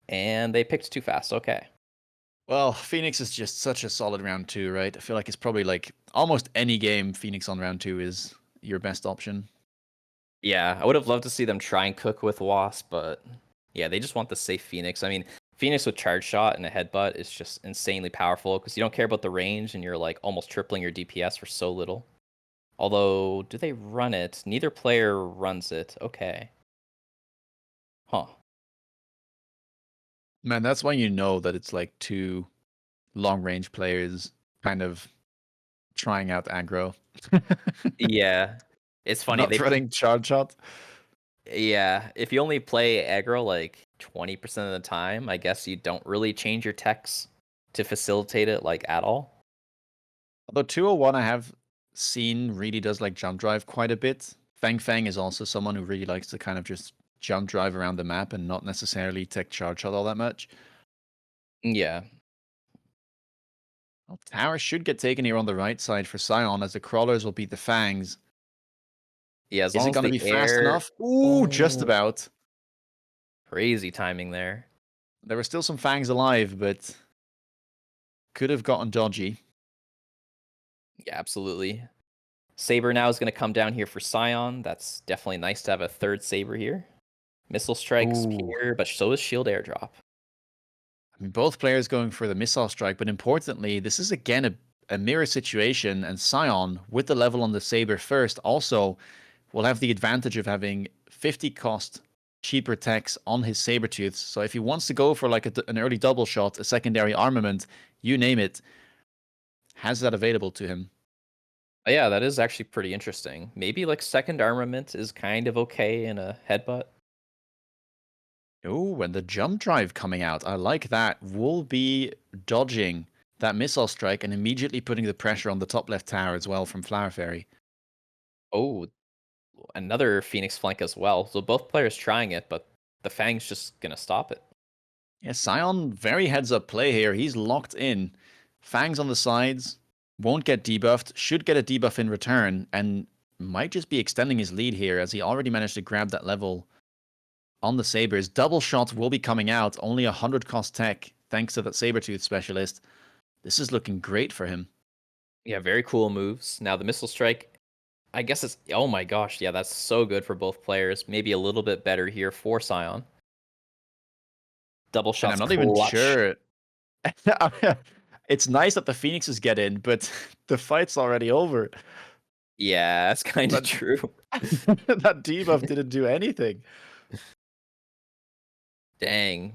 Speaker 2: and they picked too fast. Okay.
Speaker 1: well, Phoenix is just such a solid round 2, right? I feel like it's probably like almost any game Phoenix on round 2 is your best option.
Speaker 2: Yeah, I would have loved to see them try and cook with Wasp, but yeah, they just want the safe Phoenix. I mean, Phoenix with charge shot and a headbutt is just insanely powerful because you don't care about the range and you're like almost tripling your DPS for so little. Although, do they run it? Neither player runs it. Okay. Huh.
Speaker 1: Man, that's when you know that it's like two long range players kind of trying out aggro.
Speaker 2: Yeah. It's funny.
Speaker 1: Not running charge shot.
Speaker 2: Yeah, if you only play aggro like 20% of the time, I guess you don't really change your techs to facilitate it like at all.
Speaker 1: Although 201 I have seen really does like jump drive quite a bit. Fang Fang is also someone who really likes to kind of just jump drive around the map and not necessarily take charge shot all that much.
Speaker 2: Yeah.
Speaker 1: Well, tower should get taken here on the right side for Scion as the crawlers will beat the Fangs.
Speaker 2: Yeah, as
Speaker 1: Is
Speaker 2: long
Speaker 1: it
Speaker 2: as
Speaker 1: going to
Speaker 2: the
Speaker 1: be fast
Speaker 2: air.
Speaker 1: enough? Ooh, just
Speaker 2: Oh,
Speaker 1: about.
Speaker 2: crazy timing there.
Speaker 1: There were still some Fangs alive, but could have gotten dodgy.
Speaker 2: Yeah, absolutely. Saber now is going to come down here for Scion. That's definitely nice to have a third Saber here. Missile strikes
Speaker 1: Ooh.
Speaker 2: here, but so is shield airdrop.
Speaker 1: I mean, both players going for the missile strike, but importantly, this is again a mirror situation, and Scion, with the level on the Saber first, also will have the advantage of having 50 cost cheaper techs on his Sabertooths. So if he wants to go for like an early double shot, a secondary armament, you name it, has that available to him.
Speaker 2: Yeah, that is actually pretty interesting. Maybe like second armament is kind of okay in a headbutt.
Speaker 1: Oh, and the jump drive coming out. I like that. We'll be dodging that missile strike and immediately putting the pressure on the top left tower as well from Flower Fairy.
Speaker 2: Oh, another Phoenix flank as well. So both players trying it, but the Fang's just gonna stop it.
Speaker 1: Yeah, Scion, very heads up play here. He's locked in. Fangs on the sides, won't get debuffed, should get a debuff in return, and might just be extending his lead here as he already managed to grab that level on the Sabers. Double shot will be coming out, only 100 cost tech, thanks to that Sabertooth specialist. This is looking great for him.
Speaker 2: Yeah, very cool moves. Now the missile strike, I guess it's oh my gosh, yeah, that's so good for both players. Maybe a little bit better here for Scion. Double
Speaker 1: And I'm
Speaker 2: shots
Speaker 1: not even
Speaker 2: clutch.
Speaker 1: sure. It's nice that the Phoenixes get in, but the fight's already over.
Speaker 2: Yeah, that's kind of
Speaker 1: That
Speaker 2: true.
Speaker 1: that debuff didn't do anything.
Speaker 2: Dang.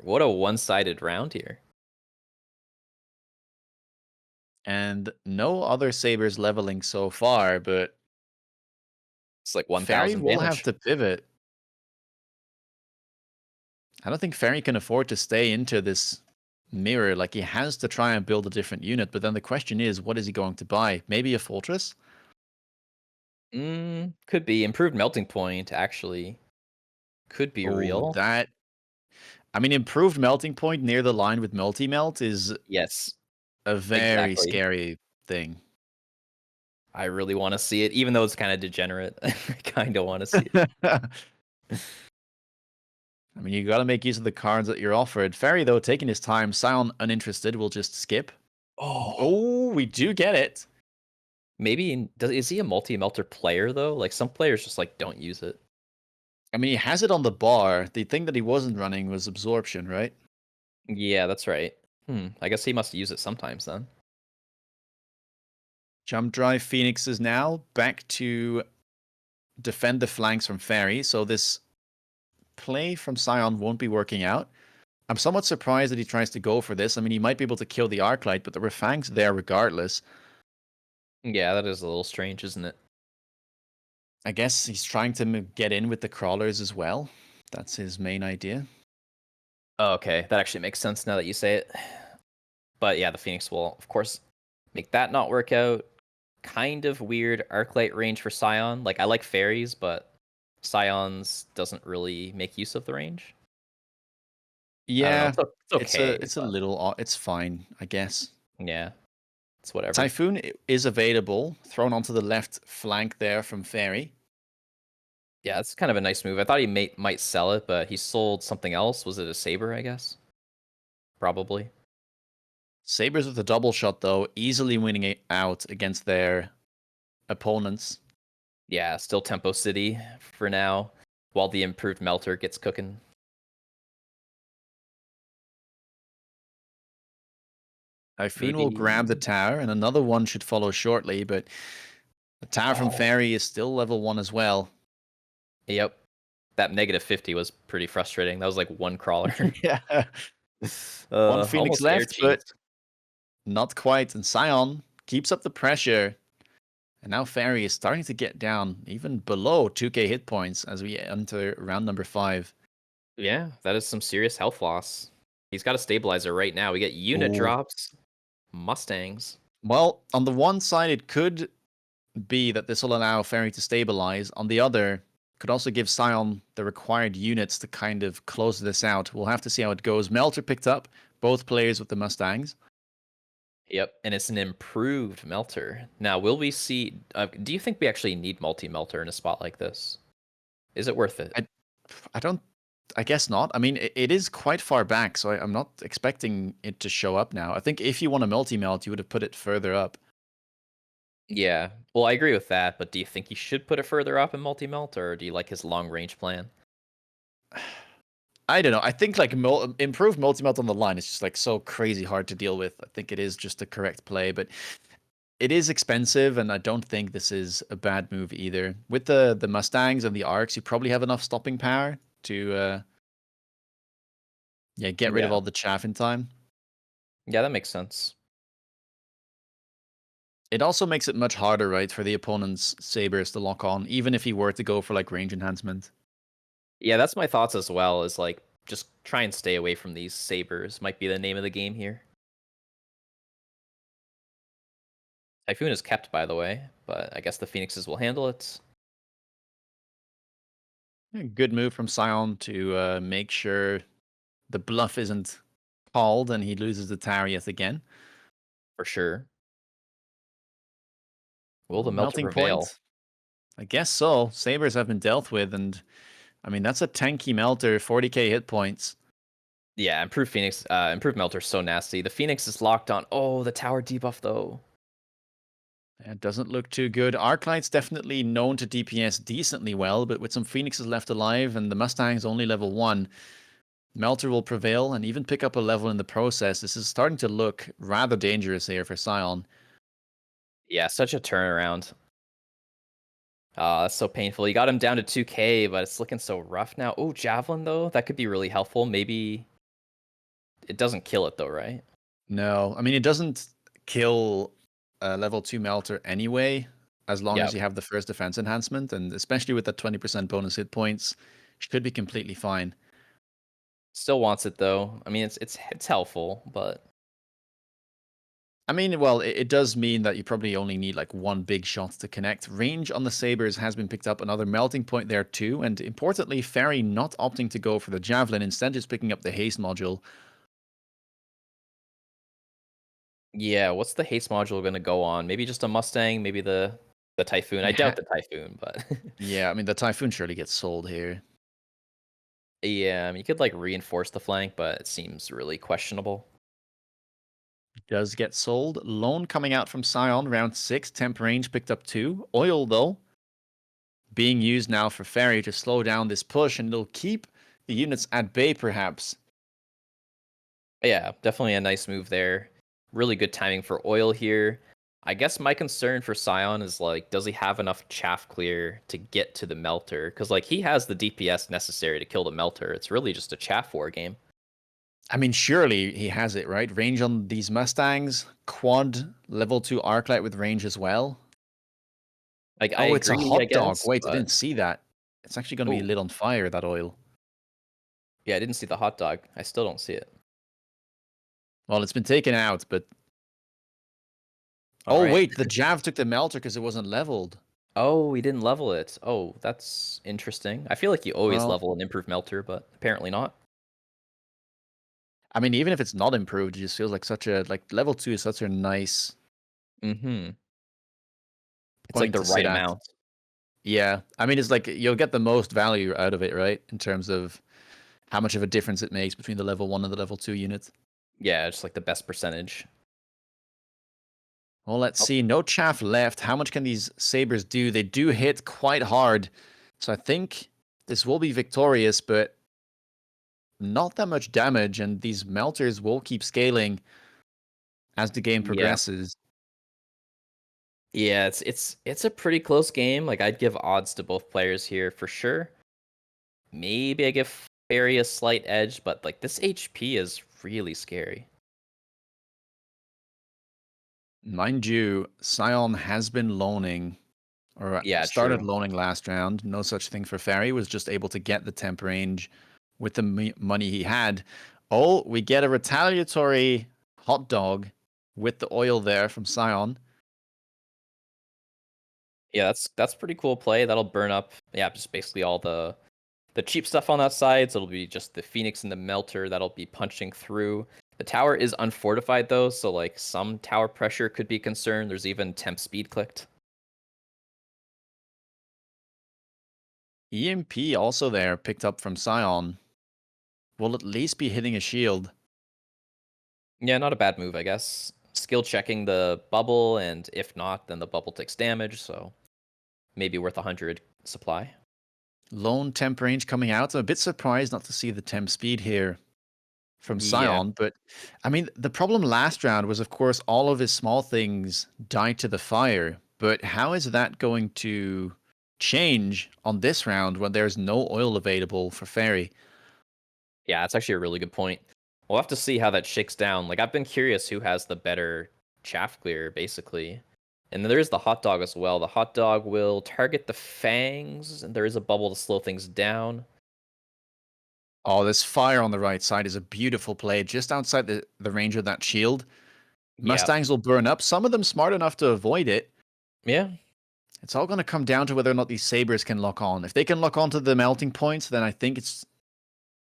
Speaker 2: What a one-sided round here.
Speaker 1: And no other sabers leveling so far, but
Speaker 2: It's like
Speaker 1: Fairy
Speaker 2: 1,000
Speaker 1: will have
Speaker 2: damage.
Speaker 1: to pivot. I don't think Fairy can afford to stay into this mirror. Like, he has to try and build a different unit, but then the question is, what is he going to buy? Maybe a fortress?
Speaker 2: Could be improved melting point actually. Could be
Speaker 1: Oh,
Speaker 2: real.
Speaker 1: that. I mean, improved melting point near the line with multi-melt is
Speaker 2: Yes,
Speaker 1: a very
Speaker 2: exactly.
Speaker 1: scary thing.
Speaker 2: I really want to see it, even though it's kind of degenerate. I kind of want to see it.
Speaker 1: I mean, you got to make use of the cards that you're offered. Fairy, though, taking his time. Scion, uninterested, will just skip.
Speaker 2: Oh,
Speaker 1: Oh, we do get it.
Speaker 2: maybe is he a multi-melter player though? Like some players just like don't use it.
Speaker 1: I mean, he has it on the bar. The thing that he wasn't running was absorption, right?
Speaker 2: Yeah, that's right. I guess he must use it sometimes then.
Speaker 1: Jump drive Phoenixes now back to defend the flanks from Fairy. So this play from Scion won't be working out. I'm somewhat surprised that he tries to go for this. I mean, he might be able to kill the Arclight, but there were fangs there regardless.
Speaker 2: Yeah, that is a little strange, isn't it?
Speaker 1: I guess he's trying to get in with the crawlers as well. That's his main idea.
Speaker 2: Oh, okay, that actually makes sense now that you say it. But yeah, the Phoenix will, of course, make that not work out. Kind of weird Arclight range for Scion. Like, I like fairies, but Scion's doesn't really make use of the range. I don't know.
Speaker 1: Yeah,
Speaker 2: It's okay,
Speaker 1: it's a
Speaker 2: but
Speaker 1: little it's fine, I guess.
Speaker 2: yeah, it's whatever.
Speaker 1: Typhoon is available, thrown onto the left flank there from Fairy.
Speaker 2: Yeah, it's kind of a nice move. I thought he might sell it, but he sold something else. Was it a saber? I guess probably.
Speaker 1: Sabers with a double shot though, easily winning it out against their opponents.
Speaker 2: Yeah, still Tempo City for now, while the improved melter gets cooking.
Speaker 1: Typhoon will grab the
Speaker 2: Maybe.
Speaker 1: tower, and another one should follow shortly, but the tower from
Speaker 2: Oh,
Speaker 1: Fairy is still level 1 as well.
Speaker 2: yep. That -50 was pretty frustrating. That was like one crawler.
Speaker 1: Yeah. One Phoenix
Speaker 2: Almost air
Speaker 1: left, but
Speaker 2: cheese.
Speaker 1: not quite. And Scion keeps up the pressure. And now Fairy is starting to get down even below 2k hit points as we enter round number 5.
Speaker 2: Yeah, that is some serious health loss. He's got a stabilizer right now. We get unit
Speaker 1: Ooh.
Speaker 2: drops, Mustangs.
Speaker 1: Well, on the one side, it could be that this will allow Fairy to stabilize. On the other, could also give Scion the required units to kind of close this out. We'll have to see how it goes. Melter picked up both players with the Mustangs.
Speaker 2: Yep, and it's an improved melter. Now, will we see? Do you think we actually need multi-melter in a spot like this? Is it worth it?
Speaker 1: I, I don't. I guess not. I mean, it is quite far back, so I'm not expecting it to show up now. I think if you want a multi-melt, you would have put it further up.
Speaker 2: Yeah. Well, I agree with that, but do you think you should put it further up in multi-melt, or do you like his long-range plan?
Speaker 1: I don't know. I think like improved multi-melt on the line is just like so crazy hard to deal with. I think it is just the correct play, but it is expensive, and I don't think this is a bad move either. With the Mustangs and the Arcs, you probably have enough stopping power to yeah, get rid of
Speaker 2: Yeah.
Speaker 1: all the chaff in time.
Speaker 2: Yeah, that makes sense.
Speaker 1: It also makes it much harder, right, for the opponent's sabers to lock on, even if he were to go for like range enhancement.
Speaker 2: Yeah, that's my thoughts as well, is like just try and stay away from these sabers might be the name of the game here. Typhoon is kept, by the way, but I guess the Phoenixes will handle it.
Speaker 1: Yeah, good move from Scion to make sure the bluff isn't called and he loses the tower yet again.
Speaker 2: For sure. Will
Speaker 1: Well,
Speaker 2: the Melter
Speaker 1: melting
Speaker 2: prevail?
Speaker 1: point. I guess so. Sabers have been dealt with, and I mean that's a tanky melter, 40k hit points.
Speaker 2: Yeah, improved Phoenix, improved Melter's so nasty. The Phoenix is locked on. Oh, the tower debuff though.
Speaker 1: It doesn't look too good. Arclight's definitely known to DPS decently well, but with some Phoenixes left alive and the Mustang's only level 1, Melter will prevail and even pick up a level in the process. This is starting to look rather dangerous here for Scion.
Speaker 2: Yeah, such a turnaround. That's so painful. You got him down to 2k, but it's looking so rough now. Oh, Javelin though, that could be really helpful. Maybe it doesn't kill it though, right?
Speaker 1: No, I mean, it doesn't kill a level 2 Melter anyway, as long
Speaker 2: Yeah,
Speaker 1: as you have the first defense enhancement, and especially with that 20% bonus hit points, should be completely fine.
Speaker 2: still wants it though. I mean, it's helpful, but
Speaker 1: I mean, well, it does mean that you probably only need like one big shot to connect. Range on the Sabers has been picked up, another melting point there too, and importantly, Fairy not opting to go for the Javelin, instead just picking up the haste module.
Speaker 2: yeah, what's the haste module going to go on? Maybe just a Mustang, maybe the Typhoon. I doubt the Typhoon, but
Speaker 1: Yeah, I mean, the Typhoon surely gets sold here.
Speaker 2: yeah, I mean, you could like reinforce the flank, but it seems really questionable.
Speaker 1: Does get sold. Lone coming out from Scion, round 6, temp range picked up 2. Oil, though, being used now for Fairy to slow down this push, and it'll keep the units at bay, perhaps.
Speaker 2: Yeah, definitely a nice move there. Really good timing for Oil here. I guess my concern for Scion is like, does he have enough chaff clear to get to the Melter? Because like he has the DPS necessary to kill the Melter. It's really just a chaff war game.
Speaker 1: I mean, surely he has it, right? Range on these Mustangs, quad level 2 Arclight with range as well.
Speaker 2: Like I
Speaker 1: Oh, it's a
Speaker 2: agree, I
Speaker 1: hot dog.
Speaker 2: guess,
Speaker 1: Wait, I
Speaker 2: but
Speaker 1: didn't see that. It's actually going to be
Speaker 2: oh
Speaker 1: lit on fire, that oil.
Speaker 2: yeah, I didn't see the hot dog. I still don't see it.
Speaker 1: Well, it's been taken out, but...
Speaker 2: All
Speaker 1: Oh,
Speaker 2: right.
Speaker 1: wait, the Jav took the Melter because it wasn't leveled.
Speaker 2: Oh, we didn't level it. Oh, that's interesting. I feel like you always
Speaker 1: Well,
Speaker 2: level an improved Melter, but apparently not.
Speaker 1: I mean, even if it's not improved, it just feels like such a... Like, level 2 is such a nice
Speaker 2: Mm-hmm. It's like
Speaker 1: point
Speaker 2: the
Speaker 1: to sit
Speaker 2: right
Speaker 1: at.
Speaker 2: amount.
Speaker 1: Yeah, I mean, it's like you'll get the most value out of it, right? In terms of how much of a difference it makes between the level 1 and the level 2 unit.
Speaker 2: Yeah, just like the best percentage.
Speaker 1: Well, let's
Speaker 2: Oh,
Speaker 1: see. No chaff left. How much can these sabers do? They do hit quite hard. So I think this will be victorious, but not that much damage. And these melters will keep scaling as the game
Speaker 2: yeah.
Speaker 1: progresses.
Speaker 2: Yeah, it's a pretty close game. Like I'd give odds to both players here for sure. Maybe I give Fairy a slight edge, but like this HP is really scary.
Speaker 1: Mind you, Scion has been loaning, or
Speaker 2: Yeah,
Speaker 1: started
Speaker 2: true.
Speaker 1: loaning last round. No such thing for Fairy. Was just able to get the temp range with the money he had. Oh, we get a retaliatory hot dog with the oil there from Scion.
Speaker 2: Yeah, that's pretty cool play. That'll burn up, yeah, just basically all the cheap stuff on that side. So it'll be just the Phoenix and the Melter that'll be punching through. The tower is unfortified though, so like some tower pressure could be concerned. There's even temp speed clicked.
Speaker 1: EMP also there, picked up from Scion. Will at least be hitting a shield.
Speaker 2: Yeah, not a bad move, I guess. Skill checking the bubble, and if not, then the bubble takes damage, so maybe worth 100 supply.
Speaker 1: Lone temp range coming out. I'm a bit surprised not to see the temp speed here from
Speaker 2: Yeah.
Speaker 1: Scion, but I mean, the problem last round was, of course, all of his small things died to the fire. But how is that going to change on this round when there's no oil available for Fairy?
Speaker 2: Yeah, that's actually a really good point. We'll have to see how that shakes down. Like, I've been curious who has the better chaff clear, basically. And then there is the hot dog as well. The hot dog will target the fangs, and there is a bubble to slow things down.
Speaker 1: Oh, this fire on the right side is a beautiful play, just outside the range of that shield.
Speaker 2: Yeah.
Speaker 1: Mustangs will burn up. Some of them smart enough to avoid it.
Speaker 2: Yeah.
Speaker 1: It's all going to come down to whether or not these sabers can lock on. If they can lock onto the melting points, then I think it's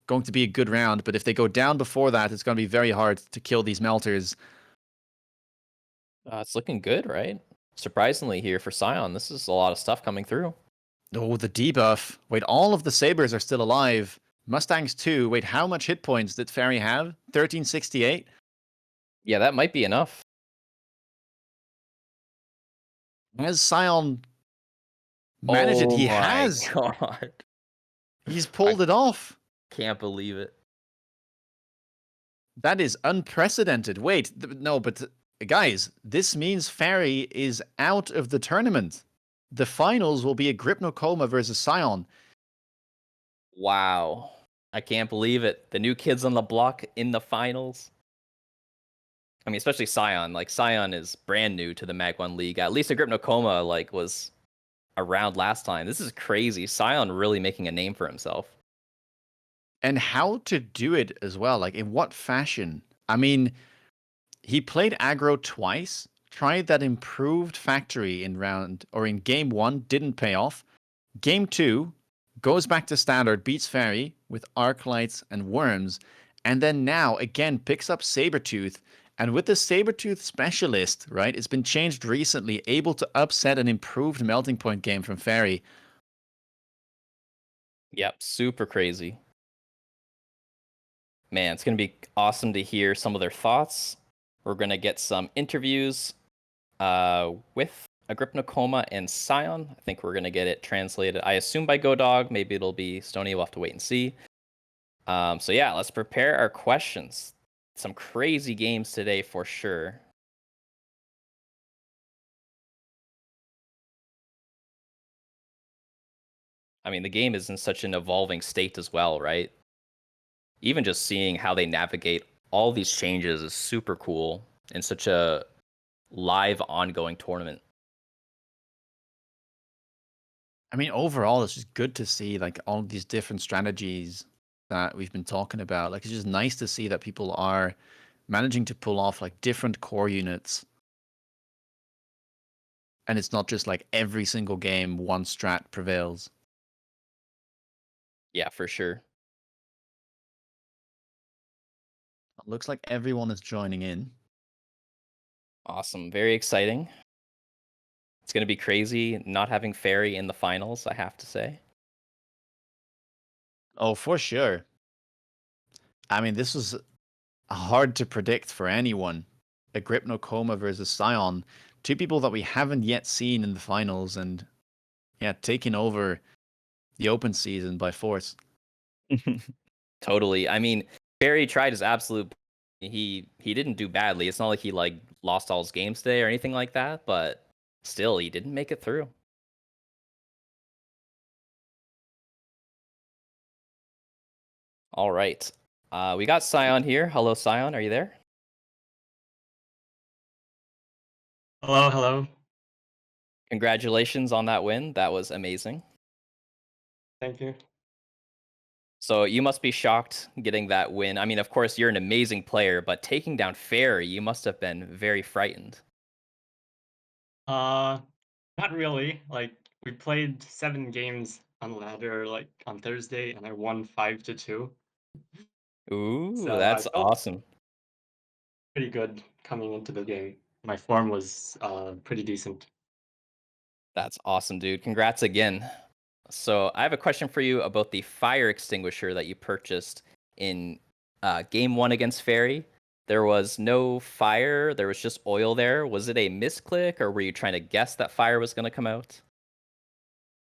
Speaker 1: going to be a good round. But if they go down before that, it's going to be very hard to kill these melters.
Speaker 2: It's looking good, right? Surprisingly, here for Scion, this is a lot of stuff coming through.
Speaker 1: Oh, the debuff. Wait, all of the sabers are still alive. Mustangs too. Wait, how much hit points did Fairy have? 1368?
Speaker 2: Yeah, that might be enough.
Speaker 1: Has Scion managed it?
Speaker 2: Oh
Speaker 1: He
Speaker 2: my
Speaker 1: has.
Speaker 2: god.
Speaker 1: He's
Speaker 2: I
Speaker 1: pulled it off.
Speaker 2: can't believe it.
Speaker 1: That is unprecedented. Wait, no, but guys, this means Fairy is out of the tournament. The finals will be a Gripnocoma versus Scion.
Speaker 2: Wow. I can't believe it. The new kids on the block in the finals. I mean, especially Scion. Like, Scion is brand new to the MAG1 League. At least a Gripnocoma, like, was around last time. This is crazy. Scion really making a name for himself.
Speaker 1: And how to do it as well. Like, in what fashion? I mean, he played aggro twice, tried that improved factory in round or in game one, didn't pay off. Game two goes back to standard, beats Fairy with arc lights and worms, and then now again picks up Sabretooth. And with the Sabretooth specialist, right, it's been changed recently, able to upset an improved melting point game from Fairy.
Speaker 2: Yep, super crazy. Man, it's going to be awesome to hear some of their thoughts. We're going to get some interviews with Agrippnocoma and Scion. I think we're going to get it translated, I assume, by GoDog. Maybe it'll be Stony. We'll have to wait and see. So yeah, let's prepare our questions. Some crazy games today for sure. I mean, the game is in such an evolving state as well, right? Even just seeing how they navigate all these changes is super cool in such a live, ongoing tournament.
Speaker 1: I mean, overall, it's just good to see like all of these different strategies that we've been talking about. Like, it's just nice to see that people are managing to pull off like different core units. And it's not just like every single game, one strat prevails.
Speaker 2: Yeah, for sure.
Speaker 1: It looks like everyone is joining in.
Speaker 2: Awesome. Very exciting. It's going to be crazy not having Fairy in the finals, I have to say.
Speaker 1: Oh, for sure. I mean, this was hard to predict for anyone. Agrippnocoma versus Scion. Two people that we haven't yet seen in the finals and yeah, taking over the open season by force.
Speaker 2: Totally. I mean, Barry tried his absolute. He didn't do badly. It's not like he like lost all his games today or anything like that, but still, he didn't make it through. All right. We got Scion here. Hello, Scion. Are you there?
Speaker 3: Hello, hello.
Speaker 2: Congratulations on that win. That was amazing.
Speaker 3: Thank you.
Speaker 2: So you must be shocked getting that win. I mean, of course, you're an amazing player, but taking down Fairy, you must have been very frightened.
Speaker 3: Uh, Not really. Like we played 7 games on ladder like on Thursday, and I won 5-2.
Speaker 2: Ooh,
Speaker 3: So I
Speaker 2: that's
Speaker 3: felt
Speaker 2: awesome.
Speaker 3: pretty good coming into the game. My form was pretty decent.
Speaker 2: That's awesome, dude. Congrats again. So I have a question for you about the fire extinguisher that you purchased in game one against Fairy. There was no fire, there was just oil there. Was it a misclick, or were you trying to guess that fire was going to come out?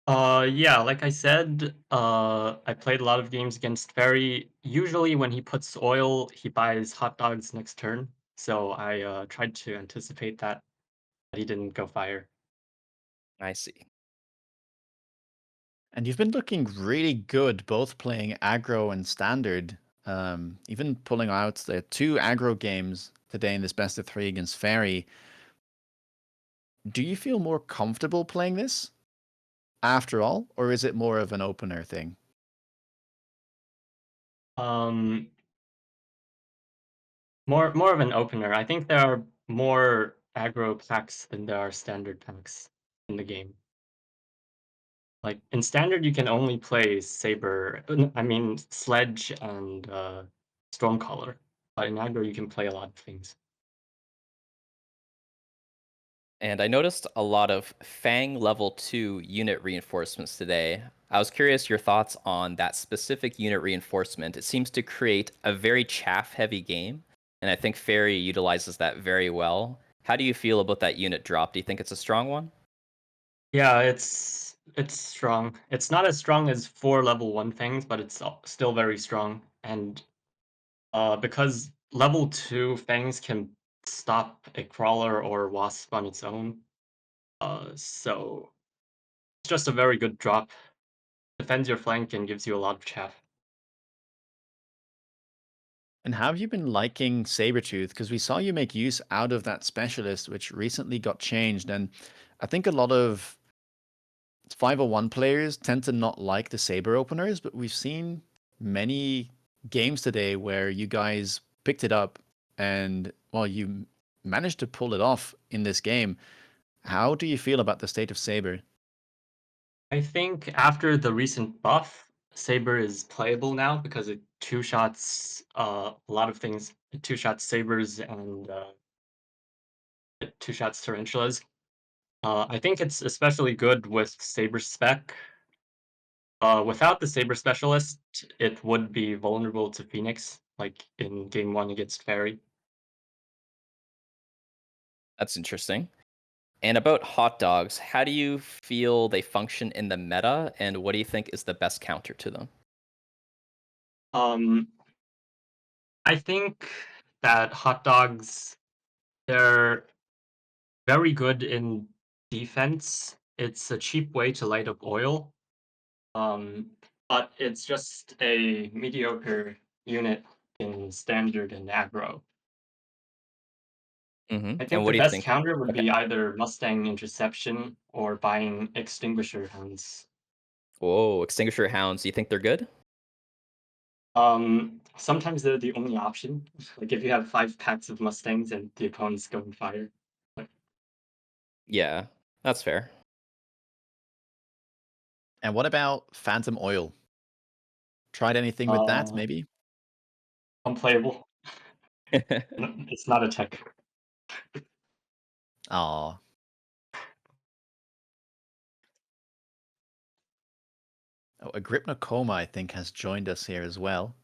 Speaker 3: Yeah, like I said, I played a lot of games against Fairy. Usually when he puts oil, he buys hot dogs next turn. So I tried to anticipate that, but he didn't go fire.
Speaker 2: I see.
Speaker 1: And you've been looking really good, both playing aggro and standard. Even pulling out the 2 aggro games today in this best of 3 against Fairy. Do you feel more comfortable playing this after all, or is it more of an opener thing?
Speaker 3: Um, more of an opener. I think there are more aggro packs than there are standard packs in the game. Like in standard, you can only play Saber. I mean Sledge and Stormcaller. But in aggro, you can play a lot of things.
Speaker 2: And I noticed a lot of Fang level 2 unit reinforcements today. I was curious your thoughts on that specific unit reinforcement. It seems to create a very chaff heavy game, and I think Fairy utilizes that very well. How do you feel about that unit drop? Do you think it's a strong one?
Speaker 3: Yeah, it's strong. It's not as strong as 4 level 1 things, but it's still very strong. And because level 2 fangs can stop a crawler or wasp on its own, so it's just a very good drop. Defends your flank and gives you a lot of chaff.
Speaker 1: And how have you been liking Sabretooth? Because we saw you make use out of that specialist, which recently got changed. And I think a lot of 501 players tend to not like the Saber openers, but we've seen many games today where you guys picked it up and, well, you managed to pull it off in this game. How do you feel about the state of Saber?
Speaker 3: I think after the recent buff, Saber is playable now because it two-shots a lot of things. It two-shots Sabers and it two-shots Tarantulas. I think it's especially good with Saber spec. Without the Saber specialist, it would be vulnerable to Phoenix, like in game 1 against Fairy.
Speaker 2: That's interesting. And about hot dogs, how do you feel they function in the meta, and what do you think is the best counter to them?
Speaker 3: Um, I think that hot dogs, they're very good in defense. It's a cheap way to light up oil. But it's just a mediocre unit in standard and aggro. I
Speaker 2: And
Speaker 3: think
Speaker 2: what
Speaker 3: the
Speaker 2: do you
Speaker 3: best
Speaker 2: think?
Speaker 3: counter would
Speaker 2: Okay.
Speaker 3: be either Mustang Interception or buying Extinguisher Hounds.
Speaker 2: Whoa, extinguisher hounds. Do you think they're good?
Speaker 3: Sometimes they're the only option. Like if you have 5 packs of Mustangs and the opponent's going fire. But,
Speaker 2: Yeah, that's fair.
Speaker 1: And what about Phantom Oil? Tried anything with that,
Speaker 3: uh,
Speaker 1: maybe?
Speaker 3: unplayable. It's not a tech.
Speaker 1: Aw. Oh, Agripnocoma, I think, has joined us here as well.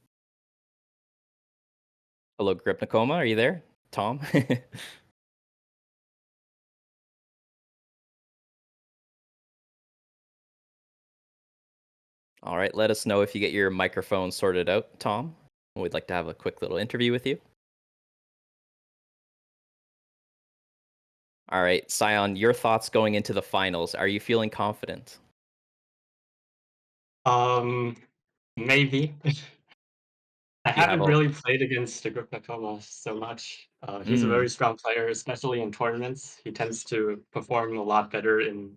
Speaker 2: Hello, Gripnicoma. Are you there? Tom? All right, let us know if you get your microphone sorted out, Tom. We'd like to have a quick little interview with you. All right, Scion, your thoughts going into the finals. Are you feeling confident?
Speaker 3: Maybe. I
Speaker 2: Do you have
Speaker 3: haven't
Speaker 2: a
Speaker 3: really played against Agripnocoma so much. He's a very
Speaker 2: mm,
Speaker 3: strong player, especially in tournaments. He tends to perform a lot better in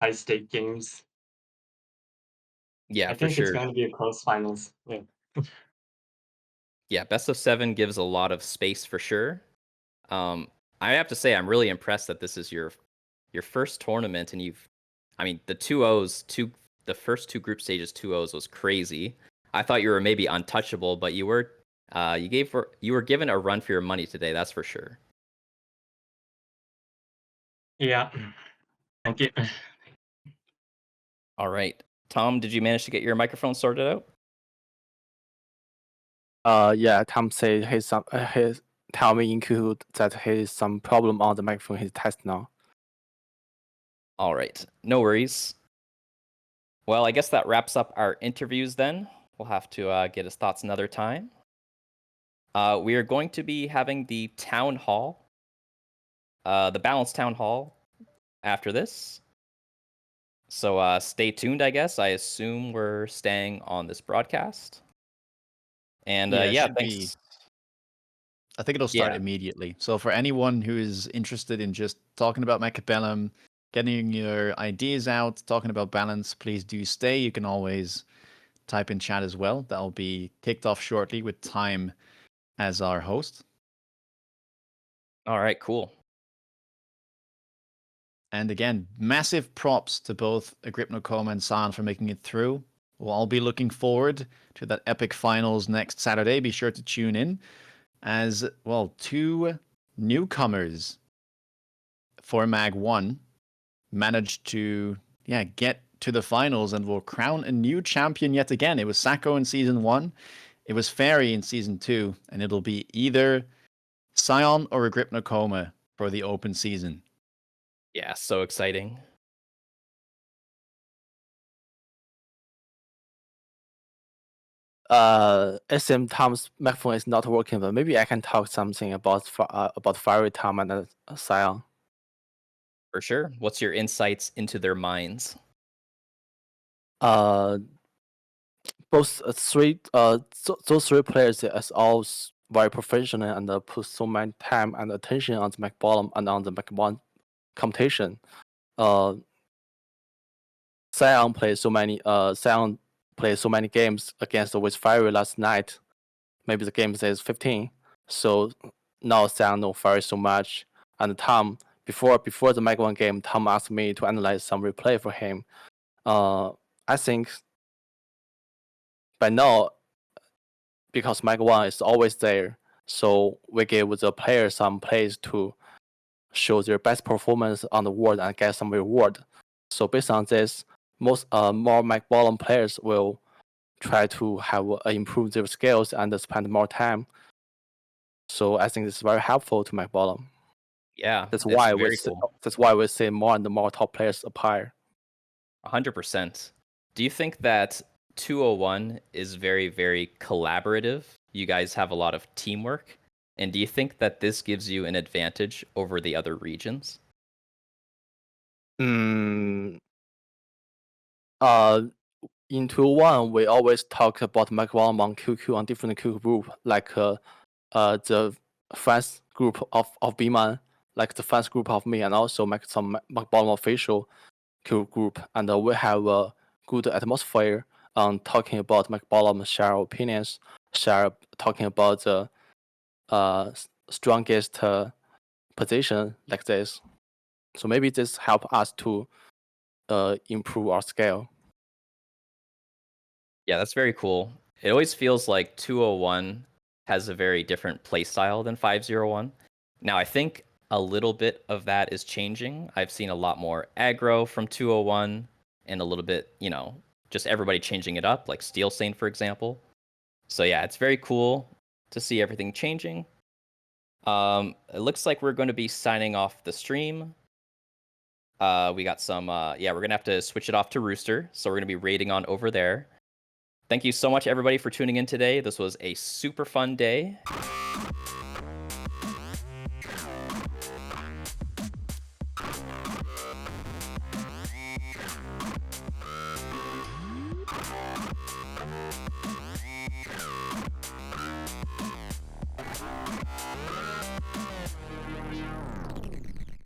Speaker 3: high-stake games.
Speaker 2: yeah,
Speaker 3: I
Speaker 2: for
Speaker 3: think it's
Speaker 2: sure.
Speaker 3: going to be a close finals. Yeah.
Speaker 2: Yeah, best of 7 gives a lot of space for sure. Um, I have to say I'm really impressed that this is your first tournament and I mean the 2-0s, the first 2 group stages 2-0s was crazy. I thought you were maybe untouchable, but you were given a run for your money today, that's for sure.
Speaker 3: Yeah. Thank you.
Speaker 2: All right. Tom, did you manage to get your microphone sorted out?
Speaker 4: Yeah, Tom said he's tell me include that he's some problem on the microphone. He's test now.
Speaker 2: All right. No worries. Well, I guess that wraps up our interviews then. We'll have to get his thoughts another time. We are going to be having the town hall, the balanced town hall after this. So stay tuned, I guess. I assume we're staying on this broadcast. And
Speaker 1: Yeah, it
Speaker 2: yeah,
Speaker 1: should
Speaker 2: thanks.
Speaker 1: be. I think it'll start
Speaker 2: Yeah.
Speaker 1: immediately. So for anyone who is interested in just talking about Mechabellum, getting your ideas out, talking about balance, please do stay. You can always type in chat as well. That'll be kicked off shortly with Time as our host.
Speaker 2: All right, cool.
Speaker 1: And again, massive props to both Agripnocoma and Scion for making it through. We'll all be looking forward to that epic finals next Saturday. Be sure to tune in as, well, two newcomers for MAG1 managed to get to the finals and will crown a new champion yet again. It was Sacco in Season 1, it was Fairy in Season 2, and it'll be either Scion or Agripnocoma for the open season.
Speaker 2: Yeah, so exciting.
Speaker 4: SM Tom's microphone is not working, but maybe I can talk something about Fiery Tom and Scion.
Speaker 2: For sure. What's your insights into their minds?
Speaker 4: Both those three players is all very professional and put so much time and attention on the Mechabellum and on the Mech1 competition. Scion plays so many games against with Fiery last night. Maybe the game says 15. So now Scion know Fiery so much. And Tom, before the MAG1 game, Tom asked me to analyze some replay for him. I think by now, because MAG1 is always there, so we give the players some plays to show their best performance on the world and get some reward. So based on this, more Mechabellum players will try to have improve their skills and spend more time. So I think this is very helpful to Mechabellum.
Speaker 2: Yeah,
Speaker 4: That's
Speaker 2: it's
Speaker 4: why
Speaker 2: very cool.
Speaker 4: that's why we see more and more top players appear.
Speaker 2: 100%. Do you think that 201 is very, very collaborative? You guys have a lot of teamwork. And do you think that this gives you an advantage over the other regions?
Speaker 4: In 201, we always talk about Mechabellum on QQ on different QQ group, like the fans group of Bman, like the fans group of me, and also make some Mechabellum official QQ group, and we have a good atmosphere on talking about Mechabellum, share opinions, talking about the strongest position like this. So maybe this help us to improve our scale.
Speaker 2: Yeah, that's very cool. It always feels like 201 has a very different playstyle than 501. Now, I think a little bit of that is changing. I've seen a lot more aggro from 201 and a little bit, just everybody changing it up, like Steel Stain, for example. So yeah, it's very cool to see everything changing. It looks like we're going to be signing off the stream. We got some, we're going to have to switch it off to Rooster. So we're going to be raiding on over there. Thank you so much, everybody, for tuning in today. This was a super fun day.